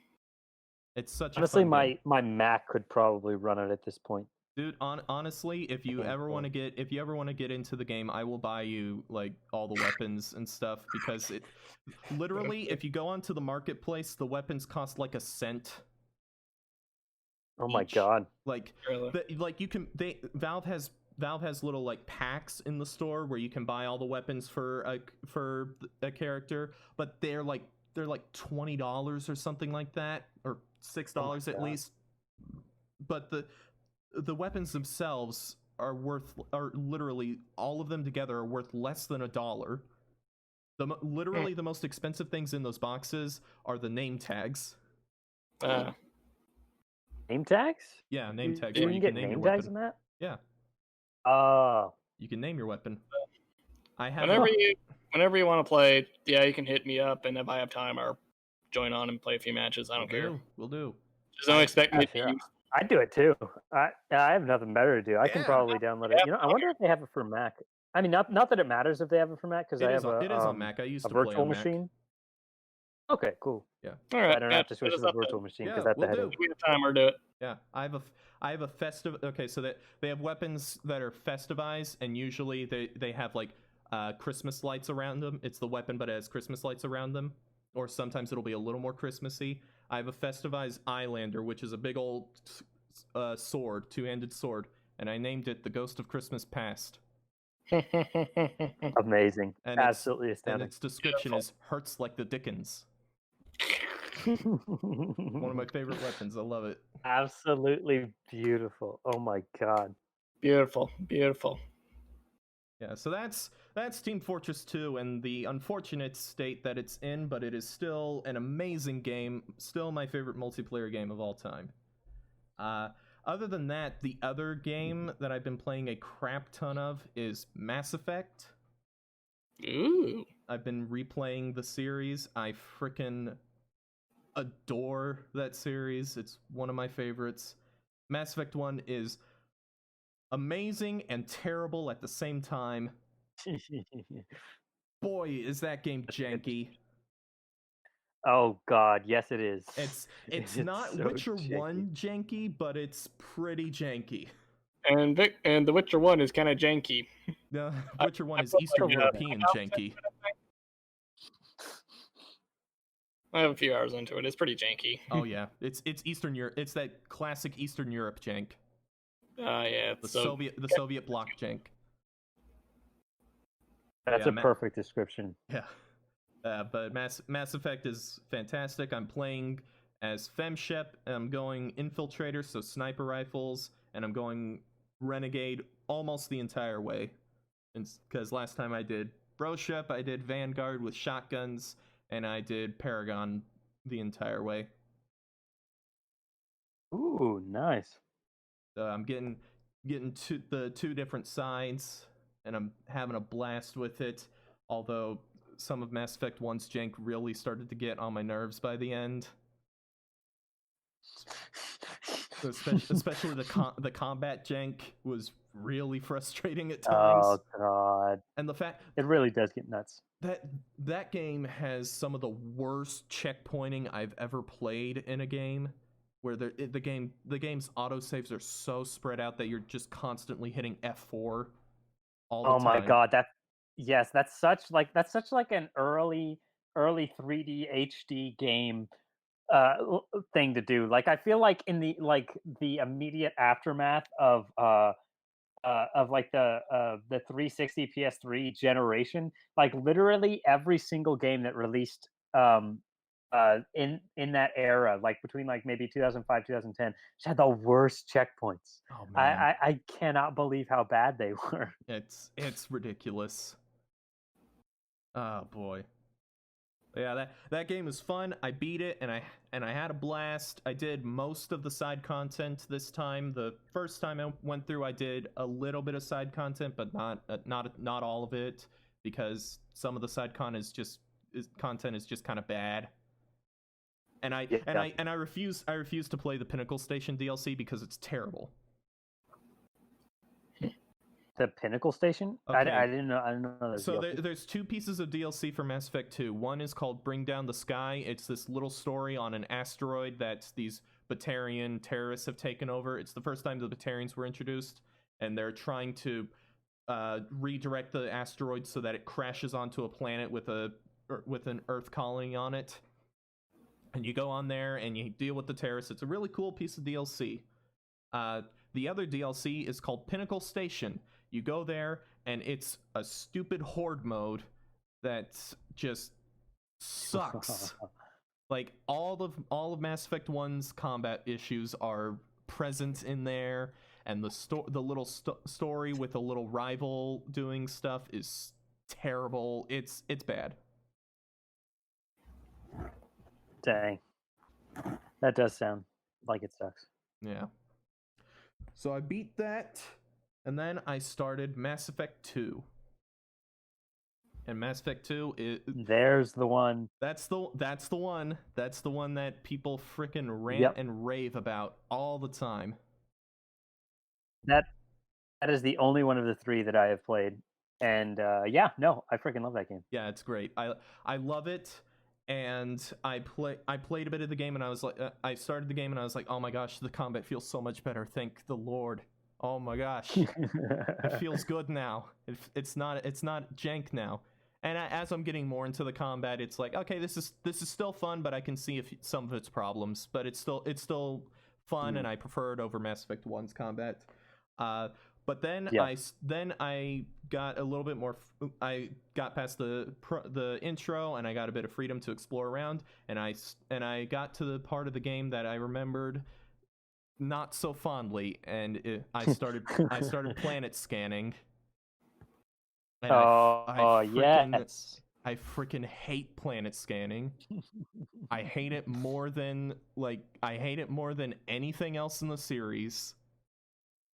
it's such. Honestly, a fun game. my Mac could probably run it at this point. Dude, honestly, if you ever want to get into the game, I will buy you like all the weapons and stuff, because it literally, if you go onto the marketplace, the weapons cost like $0.01. Oh my god! Like, Valve has little like packs in the store where you can buy all the weapons for a character, but they're like $20 or something like that, or $6 at least. But the weapons themselves are literally, all of them together are worth less than $1. Literally the most expensive things in those boxes are the name tags. Name tags? Yeah, name tags. You can get name tags in that? Yeah. You can name your weapon. I have. Whenever you want to play, yeah, you can hit me up, and if I have time, I'll join on and play a few matches. I don't care. We'll do. Just don't expect me to use. I'd do it too. I have nothing better to do. I can probably download it. I wonder if they have it for Mac. I mean, not that it matters if they have it for Mac, because I have it is on Mac. I used to virtual play on machine. Mac. Okay, cool. Yeah. All right. I don't have to switch to the virtual machine, because that's the headache. If we have time, or do it. Yeah, I have a festive. Okay, so that they have weapons that are festivized, and usually they have like Christmas lights around them. It's the weapon, but it has Christmas lights around them. Or sometimes it'll be a little more Christmassy. I have a festivized Eyelander, which is a big old sword, two-handed sword, and I named it the Ghost of Christmas Past. Amazing. And absolutely astounding. And its description is hurts like the Dickens. One of my favorite weapons. I love it. Absolutely beautiful. Oh my god. Beautiful. Yeah, so that's Team Fortress 2 and the unfortunate state that it's in, but it is still an amazing game, still my favorite multiplayer game of all time. Other than that, the other game that I've been playing a crap ton of is Mass Effect. Ooh. I've been replaying the series. I frickin' adore that series. It's one of my favorites. Mass Effect 1 is amazing and terrible at the same time. Boy, is that game janky. Oh god, yes it is. It's not so Witcher janky. 1 janky, but it's pretty janky. And The Witcher 1 is kind of janky. No, Witcher 1 is put, Eastern like, European janky. I have a few hours into it. It's pretty janky. Oh yeah, it's Eastern Europe. It's that classic Eastern Europe jank. Yeah, The Soviet bloc jank. That's a perfect description. Yeah. But Mass Effect is fantastic. I'm playing as FemShep, and I'm going Infiltrator, so sniper rifles, and I'm going Renegade almost the entire way. Because last time I did Broshep, I did Vanguard with shotguns, and I did Paragon the entire way. Ooh, nice. I'm getting to the two different sides, and I'm having a blast with it, although some of Mass Effect 1's jank really started to get on my nerves by the end. Especially the combat jank was really frustrating at times. Oh god. And the fact it really does get nuts. That game has some of the worst checkpointing I've ever played in a game, where the game's autosaves are so spread out that you're just constantly hitting F4 all the time. Oh my god, that's such like an early 3D HD game thing to do. Like I feel like in the immediate aftermath of like the 360 PS3 generation, like literally every single game that released in that era, like between like maybe 2005 2010, just had the worst checkpoints. Oh man, I cannot believe how bad they were. It's ridiculous. Oh boy. Yeah, that game was fun. I beat it, and I had a blast. I did most of the side content this time. The first time I went through, I did a little bit of side content, but not all of it, because some of the side content is just kind of bad. And I refuse to play the Pinnacle Station DLC because it's terrible. The Pinnacle Station? Okay. I didn't know. So there's two pieces of DLC for Mass Effect 2. One is called Bring Down the Sky. It's this little story on an asteroid that these Batarian terrorists have taken over. It's the first time the Batarians were introduced, and they're trying to redirect the asteroid so that it crashes onto a planet with an Earth colony on it. And you go on there and you deal with the terrorists. It's a really cool piece of DLC. The other DLC is called Pinnacle Station. You go there, and it's a stupid horde mode that just sucks. Like all of Mass Effect 1's combat issues are present in there, and the little story with a little rival doing stuff is terrible. It's bad. Dang, that does sound like it sucks. Yeah. So I beat that, and then I started Mass Effect 2. And Mass Effect 2 there's the one. That's the one. That's the one that people frickin' rant and rave about all the time. That is the only one of the three that I have played. And I freaking love that game. Yeah, it's great. I love it. And I played a bit of the game, and I was like, I started the game, and I was like, oh my gosh, the combat feels so much better. Thank the Lord. Oh my gosh, it feels good now. It's not jank now. And as I'm getting more into the combat, it's like, okay, this is still fun, but I can see some of its problems. But it's still fun, and I prefer it over Mass Effect 1's combat. But then I got a little bit more. I got past the intro, and I got a bit of freedom to explore around. And I got to the part of the game that I remembered not so fondly, and I started planet scanning. And yes. I freaking hate planet scanning. I hate it more than anything else in the series.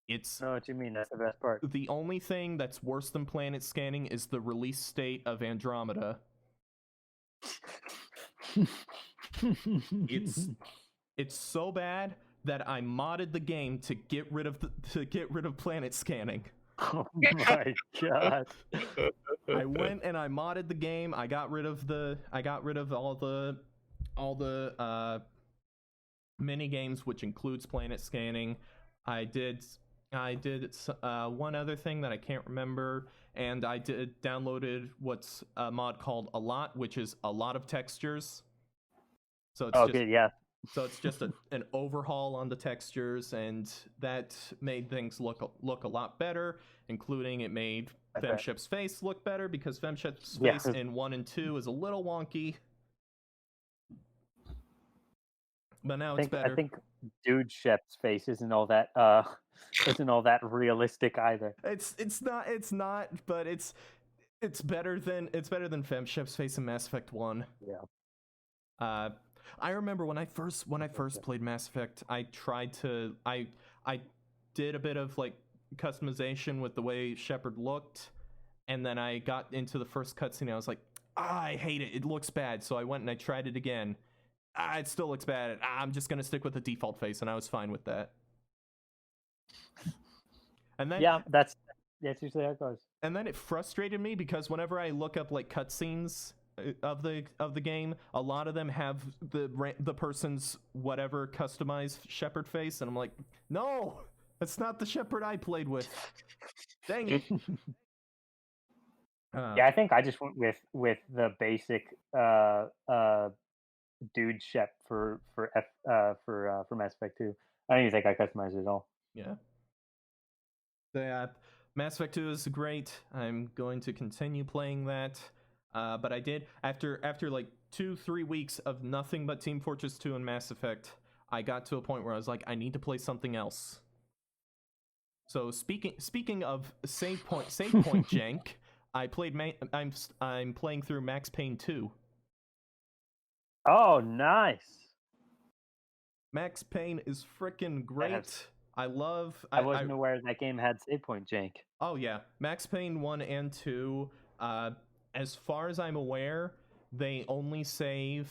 It's I know what you mean. That's the best part. the only thing that's worse than planet scanning is the release state of Andromeda. It's so bad that I modded the game to get rid of planet scanning. Oh my god. I went and I modded the game. I got rid of all the mini games, which includes planet scanning. I did one other thing that I can't remember, and I downloaded what's a mod called a lot, which is a lot of textures. So it's just an overhaul on the textures, and that made things look a lot better, including it made Femship's face look better, because Femship's face in 1 and 2 is a little wonky. But now it's better. I think Dude Shep's face isn't all that realistic either. It's not, but it's better than Femship's face in Mass Effect 1. Yeah. I remember when I first played Mass Effect, I did a bit of like customization with the way Shepard looked, and then I got into the first cutscene and I was like, I hate it. It looks bad. So I went and I tried it again. It still looks bad. I'm just gonna stick with the default face, and I was fine with that. And then that's usually how it goes. And then it frustrated me because whenever I look up like cutscenes of the game, a lot of them have the person's whatever customized Shepard face, and I'm like, no, that's not the Shepard I played with. Dang it. I think I just went with the basic Dude Shep for Mass Effect 2. I don't even think I customized it at all. Yeah. Mass Effect 2 is great. I'm going to continue playing that. But I did after like 2-3 weeks of nothing but Team Fortress 2 and Mass Effect, I got to a point where I was like, I need to play something else. So speaking of save point jank, I'm playing through Max Payne 2. Oh, nice. Max Payne is freaking great. I wasn't aware that game had save point jank. Oh yeah, Max Payne 1 and 2. As far as I'm aware, they only autosave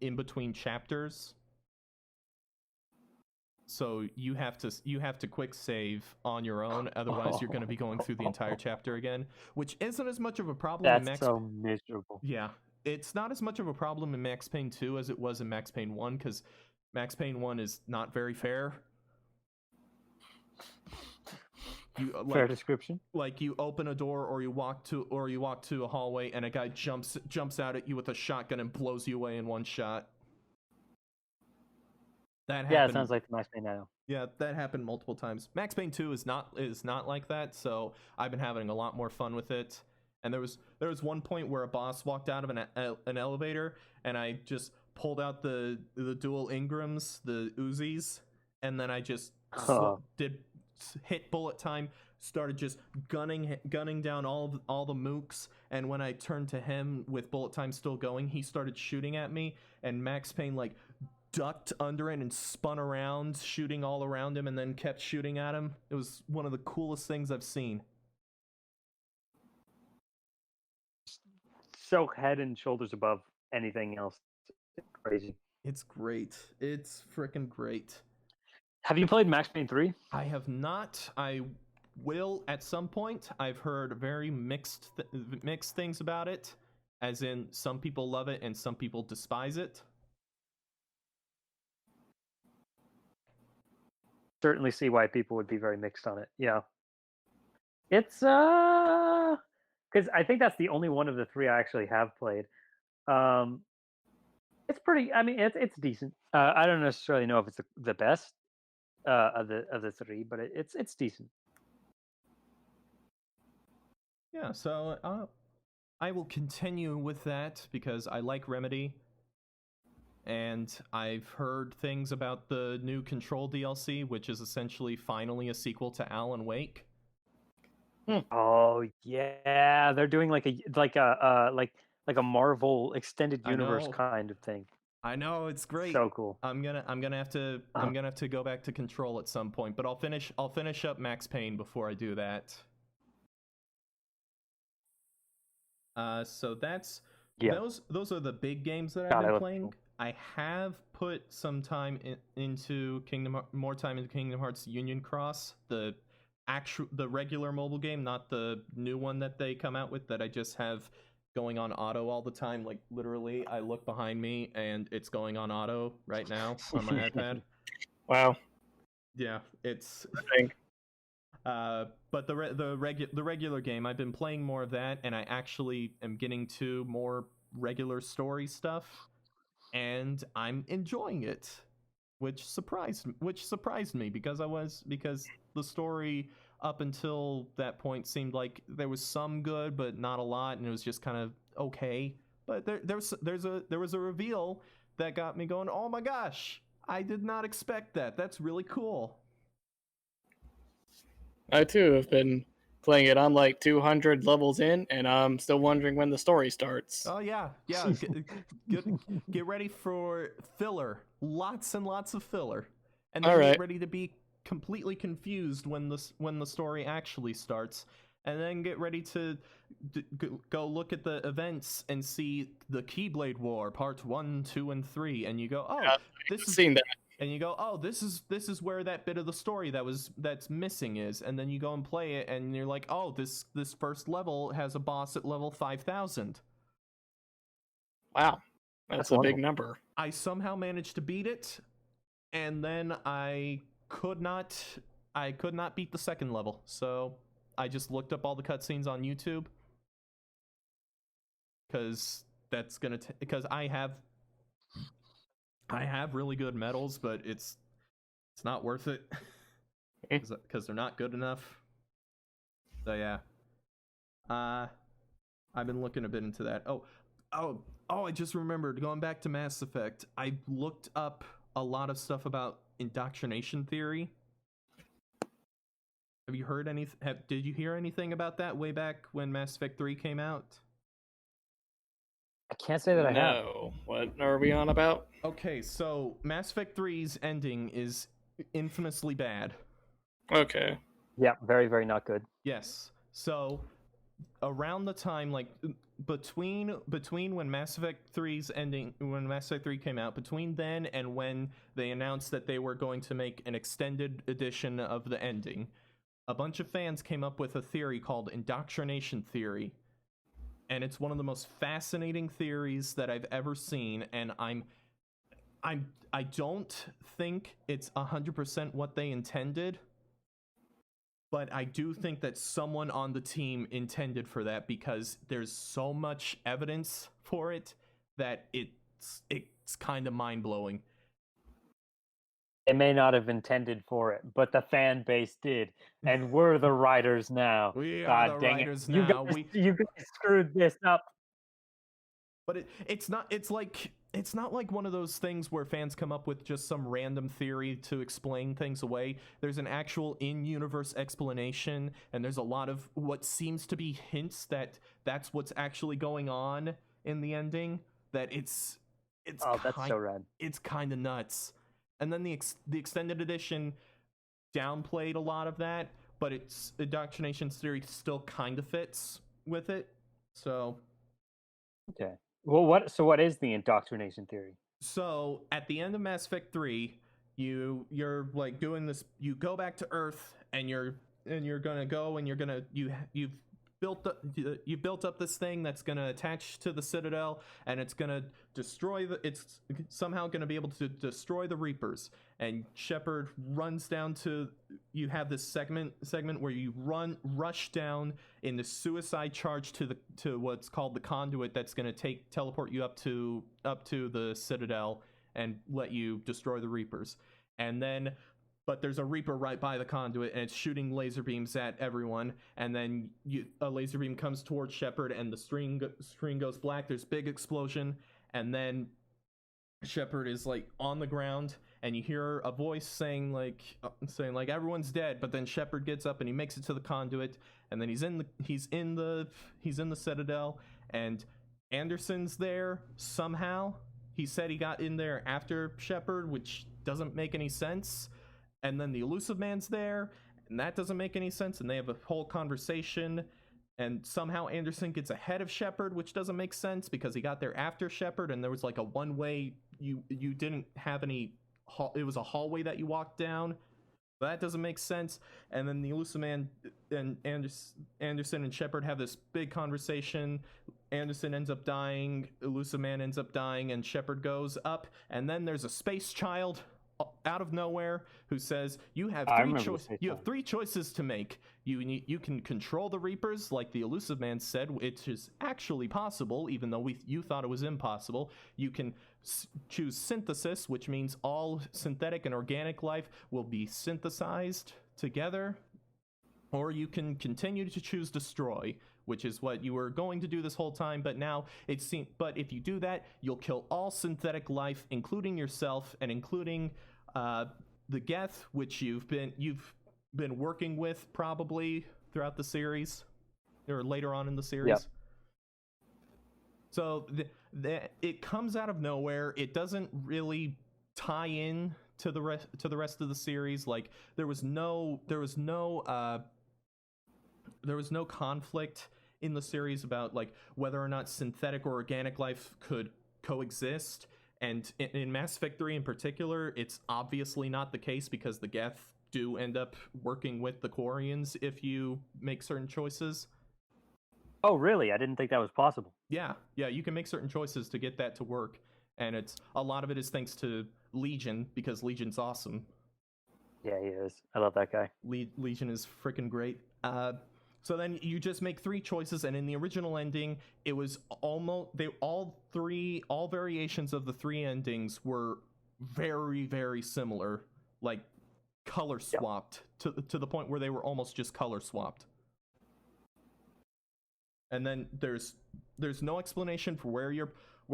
in between chapters. So you have to quick save on your own, otherwise you're going to be going through the entire chapter again, which isn't as much of a problem. That's so miserable. Yeah, it's not as much of a problem in Max Payne 2 as it was in Max Payne 1, because Max Payne 1 is not very fair. Fair description. Like you open a door or you walk to a hallway and a guy jumps out at you with a shotgun and blows you away in one shot. That happened. Yeah, it sounds like the Max Payne now. Yeah, that happened multiple times. Max Payne 2 is not like that, so I've been having a lot more fun with it. And there was one point where a boss walked out of an elevator, and I just pulled out the dual Ingrams, the Uzis, and then I just did hit bullet time, started just gunning down all the mooks, and when I turned to him with bullet time still going, he started shooting at me, and Max Payne like ducked under it and spun around, shooting all around him, and then kept shooting at him. It was one of the coolest things I've seen. So head and shoulders above anything else. It's crazy. It's great. It's freaking great. Have you played Max Payne 3? I have not. I will at some point. I've heard very mixed things about it, as in some people love it and some people despise it. Certainly see why people would be very mixed on it. Yeah. It's because I think that's the only one of the 3 I actually have played. It's pretty. I mean, it's decent. I don't necessarily know if it's the best of the 3, but it's decent. Yeah. So I will continue with that because I like Remedy, and I've heard things about the new Control DLC, which is essentially finally a sequel to Alan Wake. Oh yeah, they're doing like a Marvel extended I universe know. kind of thing. I know, it's great. So cool. I'm gonna have to go back to Control at some point, but I'll finish up Max Payne before I do that. So that's Yeah. those are the big games that I've God, I been love playing. Control. I have put some time into more time into Kingdom Hearts Union Cross, the regular mobile game, not the new one that they come out with that I just have going on auto all the time. Like literally, I look behind me and it's going on auto right now on my iPad. Wow. Yeah, it's. I think. But the regular game, I've been playing more of that, and I actually am getting to more regular story stuff, and I'm enjoying it, which surprised me because the story up until that point seemed like there was some good but not a lot, and it was just kind of okay. But there was a reveal that got me going, oh my gosh, I did not expect that. That's really cool. I too have been playing it. I'm like 200 levels in, and I'm still wondering when the story starts. Oh yeah. Get ready for filler, lots and lots of filler, and then get ready to be completely confused when the story actually starts, and then get ready to go look at the events and see the Keyblade War Part 1, 2, and 3, and you go, oh, Yeah, this is. Seen that. And you go, oh, this is where that bit of the story that's missing is, and then you go and play it, and you're like, oh, this first level has a boss at level 5,000. Wow, that's a big number. I somehow managed to beat it, and then I could not beat the second level, so I just looked up all the cutscenes on YouTube, because I have really good medals, but it's not worth it because they're not good enough. So yeah, I've been looking a bit into that. Oh! I just remembered. Going back to Mass Effect, I looked up a lot of stuff about indoctrination theory. Have you heard anything? Did you hear anything about that way back when Mass Effect 3 came out? I can't say that I have. No. What are we on about? Okay, so Mass Effect 3's ending is infamously bad. Okay. Yeah, very, very not good. Yes. So around the time, like between when Mass Effect 3's ending, when Mass Effect 3 came out, between then and when they announced that they were going to make an extended edition of the ending, a bunch of fans came up with a theory called indoctrination theory. And it's one of the most fascinating theories that I've ever seen, and I don't think it's 100% what they intended, but I do think that someone on the team intended for that, because there's so much evidence for it that it's kind of mind-blowing. They may not have intended for it, but the fan base did, and we're the writers now. We God are the dang writers it. now. You guys screwed this up. But it's not like one of those things where fans come up with just some random theory to explain things away. There's an actual in-universe explanation, and there's a lot of what seems to be hints that that's what's actually going on in the ending. That it's that's so rad. It's kind of nuts. And then the extended edition downplayed a lot of that, but its indoctrination theory still kind of fits with it. So okay. Well, what is the indoctrination theory? So at the end of Mass Effect 3, you're like doing this. You go back to Earth, and you're gonna go, and you've built up this thing that's gonna attach to the Citadel, and it's gonna it's somehow gonna be able to destroy the Reapers. And Shepard runs down to. You have this segment where you rush down in the suicide charge to what's called the conduit that's gonna teleport you up to the Citadel and let you destroy the Reapers. And then, but there's a Reaper right by the conduit, and it's shooting laser beams at everyone. And then a laser beam comes towards Shepard, and the screen goes black. There's big explosion, and then Shepard is like on the ground, and you hear a voice saying like everyone's dead. But then Shepard gets up and he makes it to the conduit, and then he's in the Citadel, and Anderson's there somehow. He said he got in there after Shepard, which doesn't make any sense. And then the Elusive Man's there, and that doesn't make any sense. And they have a whole conversation, and somehow Anderson gets ahead of Shepard, which doesn't make sense because he got there after Shepard, and there was like a one-way. You didn't have any. It was a hallway that you walked down. That doesn't make sense. And then the Elusive Man and Anderson and Shepard have this big conversation. Anderson ends up dying, Elusive Man ends up dying, and Shepard goes up. And then there's a space child out of nowhere who says, you have three choices to make. You can control the Reapers, like the Elusive Man said, which is actually possible, even though you thought it was impossible. You can choose synthesis, which means all synthetic and organic life will be synthesized together. Or you can continue to choose destroy, which is what you were going to do this whole time, but now it seems. But if you do that, you'll kill all synthetic life, including yourself and including the Geth, which you've been working with probably throughout the series or later on in the series. Yep. So it comes out of nowhere. It doesn't really tie in to the rest of the series. Like there was no conflict in the series about like whether or not synthetic or organic life could coexist. And in Mass Effect 3 in particular, it's obviously not the case because the Geth do end up working with the Quarians if you make certain choices. Oh, really? I didn't think that was possible. Yeah, you can make certain choices to get that to work. And a lot of it is thanks to Legion, because Legion's awesome. Yeah, he is. I love that guy. Legion is freaking great. So then you just make three choices, and in the original ending, it was all variations of the three endings were very, very similar, like color swapped to the point where they were almost just color swapped. And then there's no explanation for where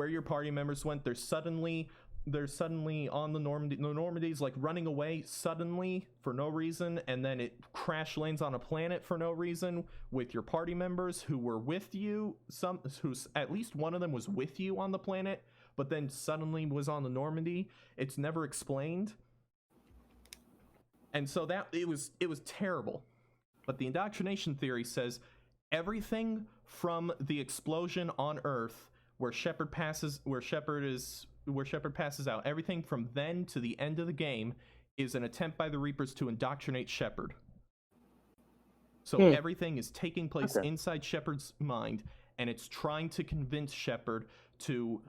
your party members went. They're suddenly on the Normandy. The Normandy's like running away suddenly for no reason, and then it crash lands on a planet for no reason with your party members who were with you. Who's at least one of them was with you on the planet, but then suddenly was on the Normandy. It's never explained, and so that it was terrible. But the indoctrination theory says everything from the explosion on Earth, where Shepard passes out, everything from then to the end of the game is an attempt by the Reapers to indoctrinate Shepard. So everything is taking place inside Shepard's mind, and it's trying to convince Shepard to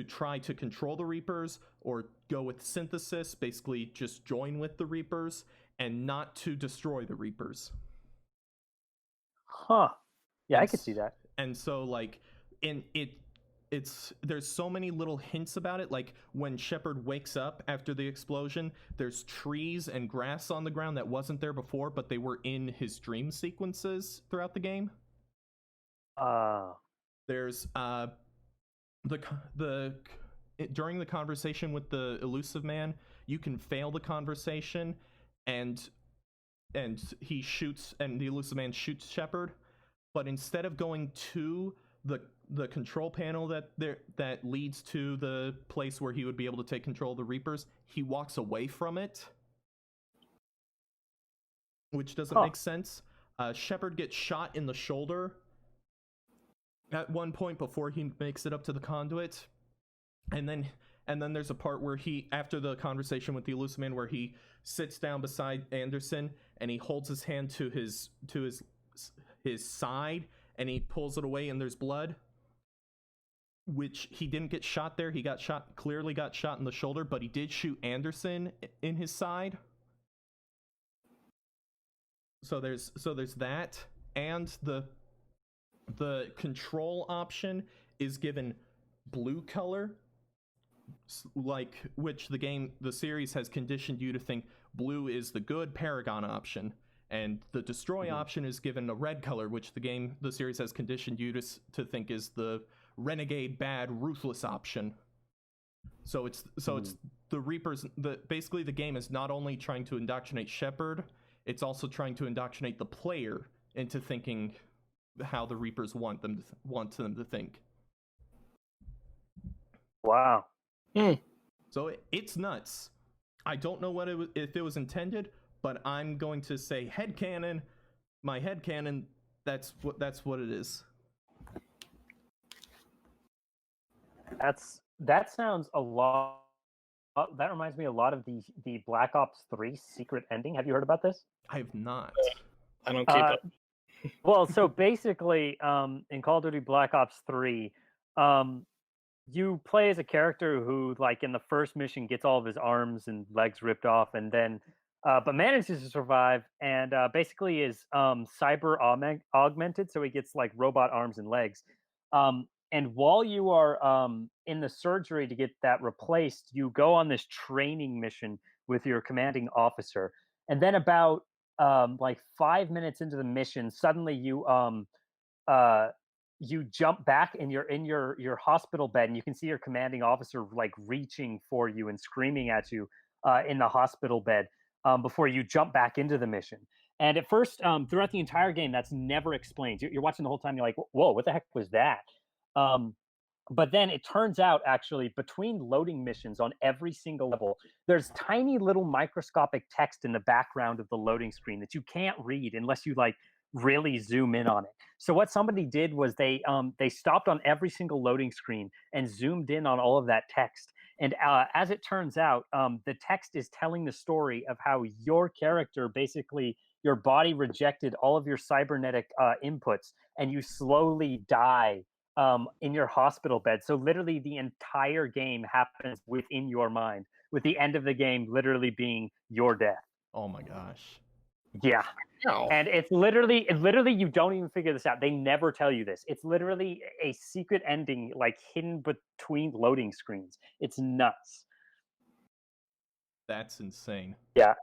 try to control the Reapers or go with synthesis, basically just join with the Reapers, and not to destroy the Reapers. Huh. Yeah, I could see that. And so, like, there's so many little hints about it. Like when Shepard wakes up after the explosion, there's trees and grass on the ground that wasn't there before, but they were in his dream sequences throughout the game. There's during the conversation with the Elusive Man, you can fail the conversation, and he shoots, and the Elusive Man shoots Shepard, but instead of going to the control panel that leads to the place where he would be able to take control of the Reapers, he walks away from it, which doesn't make sense. Shepard gets shot in the shoulder at one point before he makes it up to the conduit, and then there's a part where he, after the conversation with the Elusive Man, where he sits down beside Anderson and he holds his hand to his side and he pulls it away and there's blood, which he didn't get shot there. He clearly got shot in the shoulder, but he did shoot Anderson in his side. So there's that, and the control option is given blue color, like, which the series has conditioned you to think blue is the good Paragon option, and the destroy option is given a red color, which the series has conditioned you to think is the renegade bad ruthless option. So it's the Reapers. Basically the game is not only trying to indoctrinate Shepard, it's also trying to indoctrinate the player into thinking how the Reapers want them to think. Wow. So it's nuts. I don't know if it was intended, but I'm going to say headcanon. My headcanon. That's what it is. That sounds a lot. That reminds me a lot of the Black Ops 3 secret ending. Have you heard about this? I have not. I don't keep up. Well, so basically, in Call of Duty Black Ops 3, you play as a character who, like, in the first mission gets all of his arms and legs ripped off, and then, but manages to survive, and basically is cyber augmented, so he gets like robot arms and legs. And while you are in the surgery to get that replaced, you go on this training mission with your commanding officer, and then about like 5 minutes into the mission, suddenly uh, you jump back and you're in your hospital bed, and you can see your commanding officer like reaching for you and screaming at you in the hospital bed before you jump back into the mission. And at first, throughout the entire game, that's never explained. You're watching the whole time. You're like, "Whoa, what the heck was that?" Um, but then it turns out, actually, between loading missions on every single level, there's tiny little microscopic text in the background of the loading screen that you can't read unless you like really zoom in on it. So what somebody did was they stopped on every single loading screen and zoomed in on all of that text. And as it turns out, the text is telling the story of how your character, basically your body rejected all of your cybernetic inputs, and you slowly die in your hospital bed. So literally the entire game happens within your mind, with the end of the game literally being your death. Oh my gosh. Yeah. No. And it's literally you don't even figure this out. They never tell you this. It's literally a secret ending, like hidden between loading screens. It's nuts. That's insane. Yeah.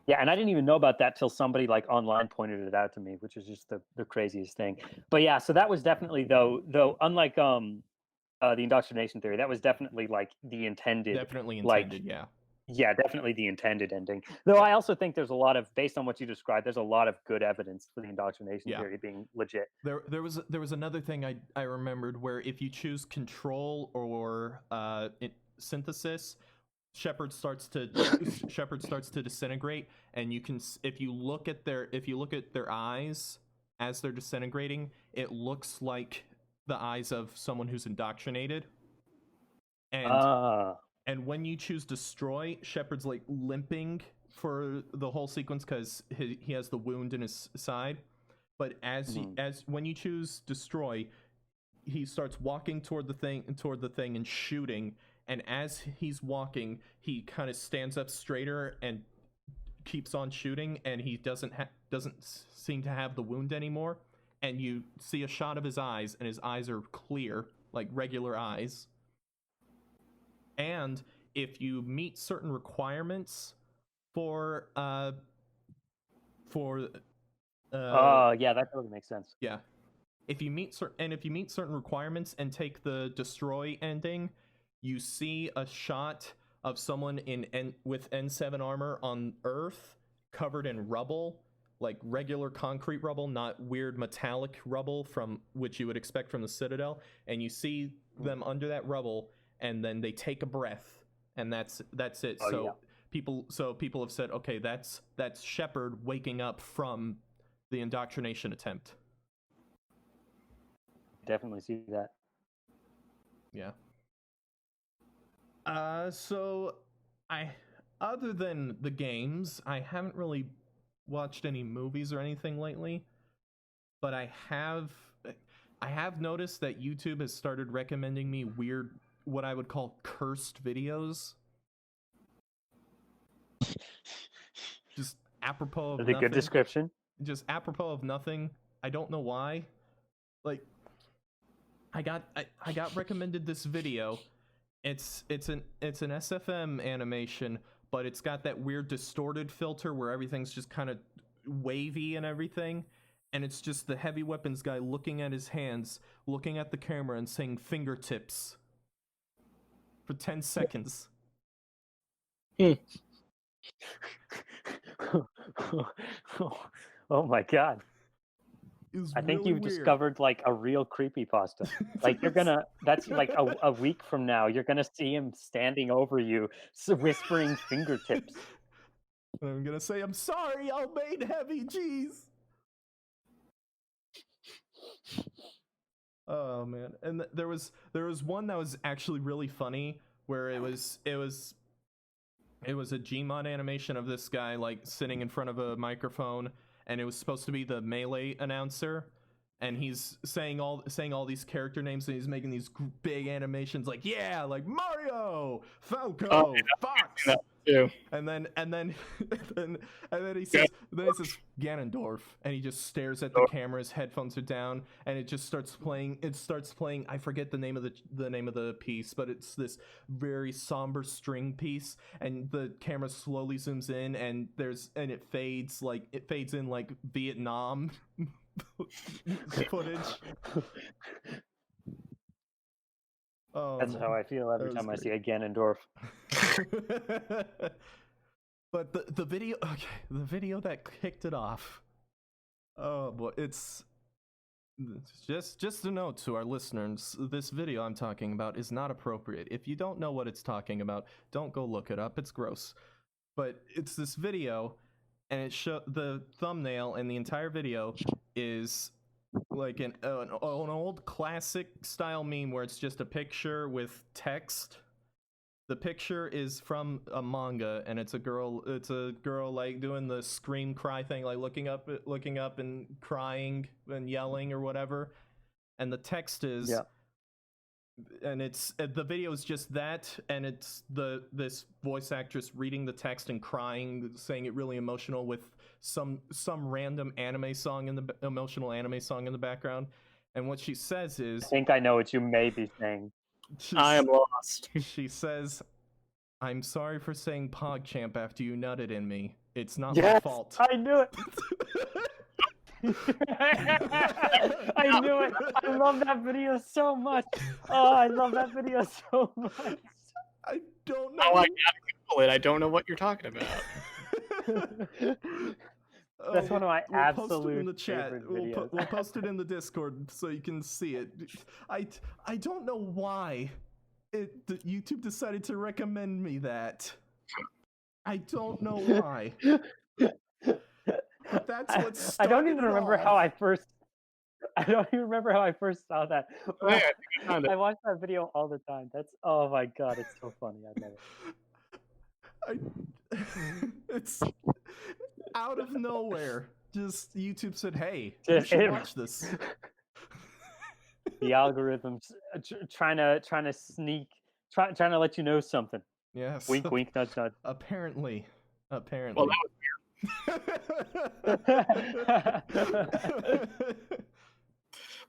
Yeah, and I didn't even know about that till somebody like online pointed it out to me, which is just the craziest thing. But yeah, so that was definitely though unlike the indoctrination theory, that was definitely like the intended. Definitely intended, like, yeah. Yeah, definitely the intended ending. Though I also think there's a lot of, based on what you described, there's a lot of good evidence for the indoctrination theory being legit. There was another thing I remembered where if you choose control or synthesis, Shepard starts to disintegrate, and you can, if you look at their eyes as they're disintegrating, it looks like the eyes of someone who's indoctrinated. And when you choose destroy, Shepard's like limping for the whole sequence because he has the wound in his side. But as when you choose destroy, he starts walking toward the thing and shooting. And as he's walking, he kind of stands up straighter and keeps on shooting. And he doesn't seem to have the wound anymore. And you see a shot of his eyes, and his eyes are clear, like regular eyes. And if you meet certain requirements for yeah, that totally makes sense. Yeah. If you meet certain requirements and take the destroy ending, you see a shot of someone with N7 armor on Earth, covered in rubble, like regular concrete rubble, not weird metallic rubble from which you would expect from the Citadel, and you see them under that rubble, and then they take a breath, and that's it. People have said, okay, that's Shepard waking up from the indoctrination attempt. Definitely see that. Yeah. So other than the games, I haven't really watched any movies or anything lately, but I have noticed that YouTube has started recommending me weird, what I would call cursed videos. Just apropos of nothing. Good description. Just apropos of nothing. I don't know why. Like, I got recommended this video. It's an SFM animation, but it's got that weird distorted filter where everything's just kind of wavy and everything, and it's just the heavy weapons guy looking at his hands, looking at the camera, and saying fingertips for 10 seconds. Oh my god. is I think really you've weird. discovered like a real creepypasta. Like that's like a week from now, you're gonna see him standing over you, whispering fingertips. And I'm gonna say, I'm sorry, I'll made heavy cheese. Oh man, and there was one that was actually really funny where it was a Gmod animation of this guy like sitting in front of a microphone, and it was supposed to be the Melee announcer, and he's saying all these character names, and he's making these big animations like, yeah, like Mario, Falco, Fox. Too. And then he says Ganondorf, and he just stares at the camera. His headphones are down, and it just starts playing. I forget the name of the piece, but it's this very somber string piece, and the camera slowly zooms in, and it fades in like Vietnam footage. Oh, That's how I feel every time I see a Ganondorf. But the video that kicked it off. Oh boy, it's just a note to our listeners. This video I'm talking about is not appropriate. If you don't know what it's talking about, don't go look it up. It's gross. But it's this video, and the thumbnail and the entire video is like an old classic style meme where it's just a picture with text. The picture is from a manga, and it's a girl like doing the scream cry thing, like looking up and crying and yelling or whatever. And the text is and it's the video is just that, and it's this voice actress reading the text and crying, saying it really emotional with some random emotional anime song in the background. And what she says is, I think I know what you may be saying. I am lost. She says, I'm sorry for saying PogChamp after you nutted in me. It's not Yes, my fault. I knew it. I knew it. I love that video so much. Oh, I love that video so much. I don't know. Oh, I gotta Google it. I don't know what you're talking about. That's one of my absolute post it in the chat. favorite videos. We'll post it in the Discord so you can see it. I don't know why YouTube decided to recommend me that. I don't know why. But that's what started I don't even remember off. how I first saw that. Yeah, I watch that video all the time. Oh my god, it's so funny. I love it. It's out of nowhere. Just YouTube said, "Hey, you should watch this." The algorithms trying to let you know something. Yes. Wink, wink, nudge, nudge. Apparently. Well, that was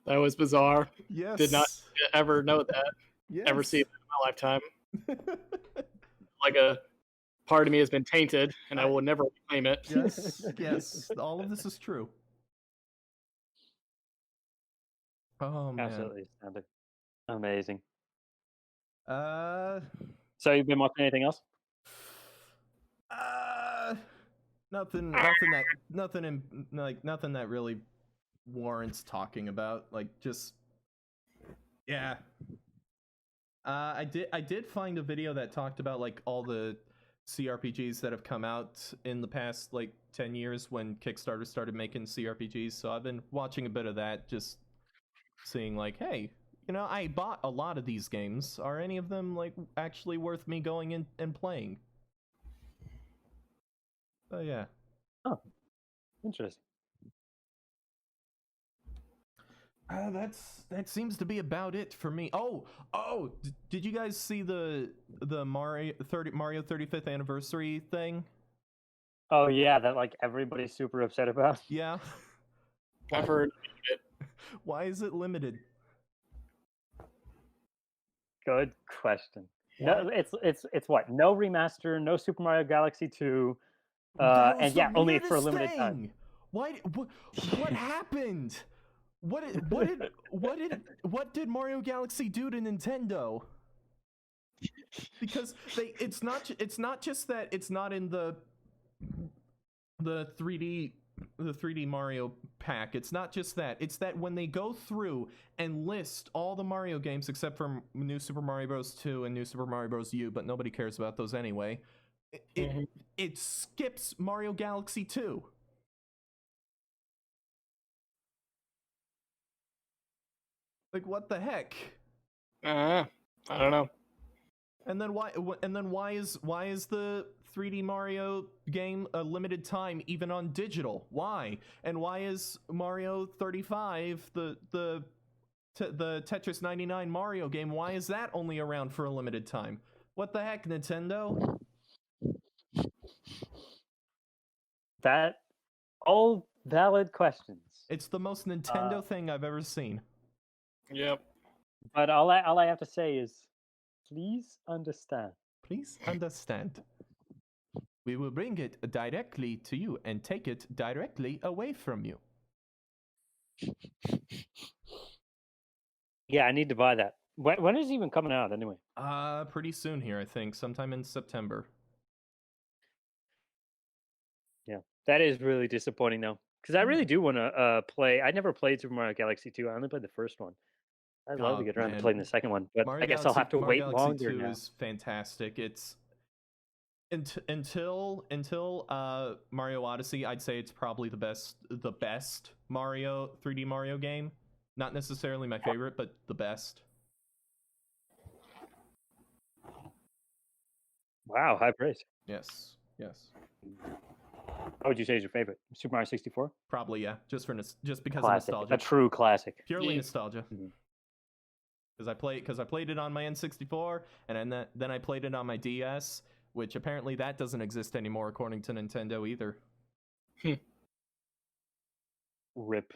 that was bizarre. Yes. Did not ever know that. Yes. Ever see it in my lifetime. Like a part of me has been tainted, and I will never reclaim it. Yes. Yes. All of this is true. Oh man. Absolutely astounding. Amazing. So you've been watching anything else? Nothing that really warrants talking about. Like, just yeah. I did find a video that talked about like all the CRPGs that have come out in the past like 10 years when Kickstarter started making CRPGs. So I've been watching a bit of that, just seeing like, hey, I bought a lot of these games. Are any of them like actually worth me going in and playing? Oh yeah. Oh, interesting. That seems to be about it for me. Oh! Did you guys see the Mario 35th anniversary thing? Oh yeah, that like everybody's super upset about. Yeah. I've heard it. Why is it limited? Good question. No, it's what? No remaster, no Super Mario Galaxy 2, and yeah, only for a limited time. What happened? What did Mario Galaxy do to Nintendo? Because it's not just that it's not in the 3D 3D Mario pack. It's not just that. It's that when they go through and list all the Mario games except for New Super Mario Bros. 2 and New Super Mario Bros. U, but nobody cares about those anyway. It skips Mario Galaxy 2. Like, what the heck? I don't know. And then why is the 3D Mario game a limited time even on digital? Why? And why is Mario 35 the Tetris 99 Mario game? Why is that only around for a limited time? What the heck, Nintendo? That all valid questions. It's the most Nintendo thing I've ever seen. Yep. But all I have to say is, please understand. Please understand. We will bring it directly to you and take it directly away from you. Yeah, I need to buy that. When is it even coming out anyway? Pretty soon here, I think. Sometime in September. Yeah, that is really disappointing though, because I really do want to play. I never played Super Mario Galaxy 2. I only played the first one. I'd love to get around to playing the second one, but I guess I'll have to wait Galaxy longer 2 now. is fantastic. It's until Mario Odyssey, I'd say it's probably the best Mario 3D Mario game. Not necessarily my favorite, but the best. Wow, high praise. Yes. What would you say is your favorite? Super Mario 64? Probably, yeah. Just because Classic. of nostalgia. A true classic. Purely nostalgia. Because I played it on my N64, and then I played it on my DS, which apparently that doesn't exist anymore according to Nintendo either. Rip.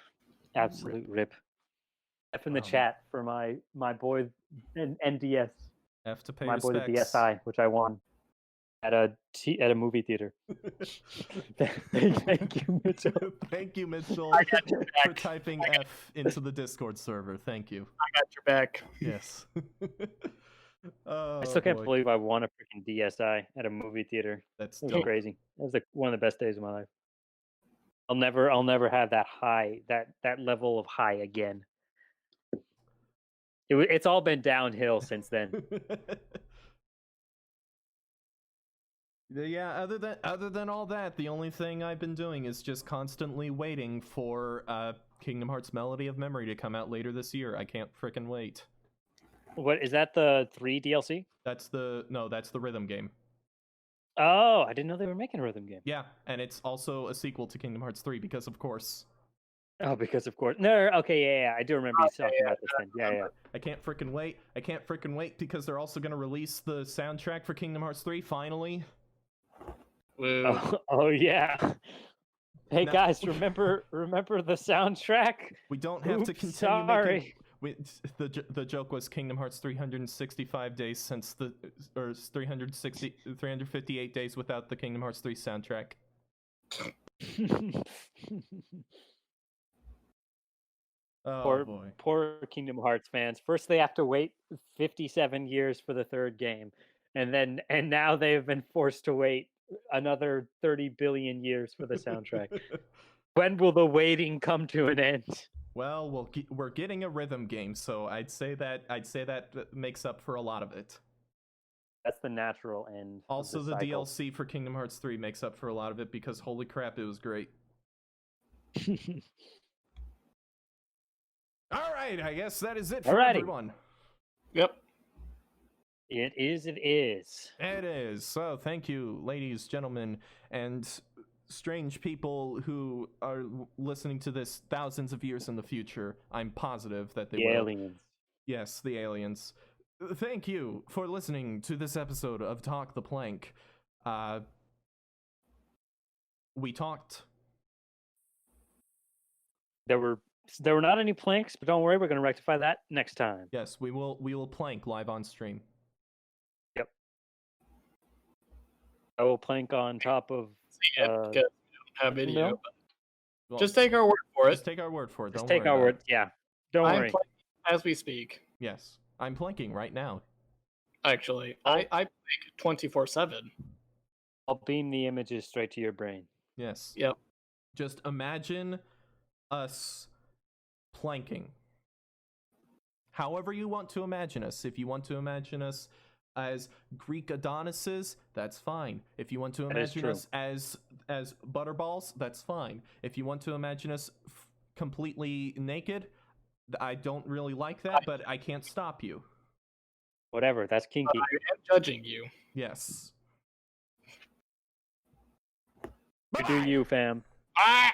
Absolute rip. F in the chat for my boy NDS. F to pay my respects. boy the DSi, which I won at a movie theater. Thank you, Mitchell. Thank you, Mitchell, for typing F into the Discord server. Thank you. I got your back. Yes. I still can't believe I won a freaking DSi at a movie theater. That's crazy. That was one of the best days of my life. I'll never have that high, that level of high again. It's all been downhill since then. Yeah, other than all that, the only thing I've been doing is just constantly waiting for Kingdom Hearts Melody of Memory to come out later this year. I can't frickin' wait. What is that, the 3 DLC? That's the rhythm game. Oh, I didn't know they were making a rhythm game. Yeah, and it's also a sequel to Kingdom Hearts 3 because of course. Oh, because of course. No, okay, yeah, I do remember you talking about this thing. Yeah. I can't frickin' wait because they're also going to release the soundtrack for Kingdom Hearts 3 finally. Oh yeah. Hey guys, remember the soundtrack? We don't have to continue sorry. The joke was Kingdom Hearts 365 days since 358 days without the Kingdom Hearts 3 soundtrack. Poor Kingdom Hearts fans. First they have to wait 57 years for the third game, and now they've been forced to wait another 30 billion years for the soundtrack. When will the waiting come to an end? Well, we're getting a rhythm game, so I'd say that makes up for a lot of it. That's the natural end. Also, the DLC for Kingdom Hearts 3 makes up for a lot of it because holy crap, it was great. All right, I guess that is it for everyone. Yep. It is. It is. So thank you, ladies, gentlemen, and strange people who are listening to this thousands of years in the future. I'm positive that they will. The aliens. Yes, the aliens. Thank you for listening to this episode of Talk the Plank. We talked. There were not any planks, but don't worry, we're going to rectify that next time. Yes, we will plank live on stream. Yep. I will plank on top of. Because we don't have video. No. Well, just take our word for it. Just take our word for it. Just take our word. Yeah. Don't worry. As we speak. Yes, I'm planking right now. Actually, I plank 24/7. I'll beam the images straight to your brain. Yes. Yep. Just imagine us planking. However you want to imagine us. If you want to imagine us as Greek Adonises, that's fine. If you want to imagine us as butterballs, that's fine. If you want to imagine us completely naked, I don't really like that, but I can't stop you. Whatever, that's kinky. I am judging you. Yes. You do you, fam. Ah!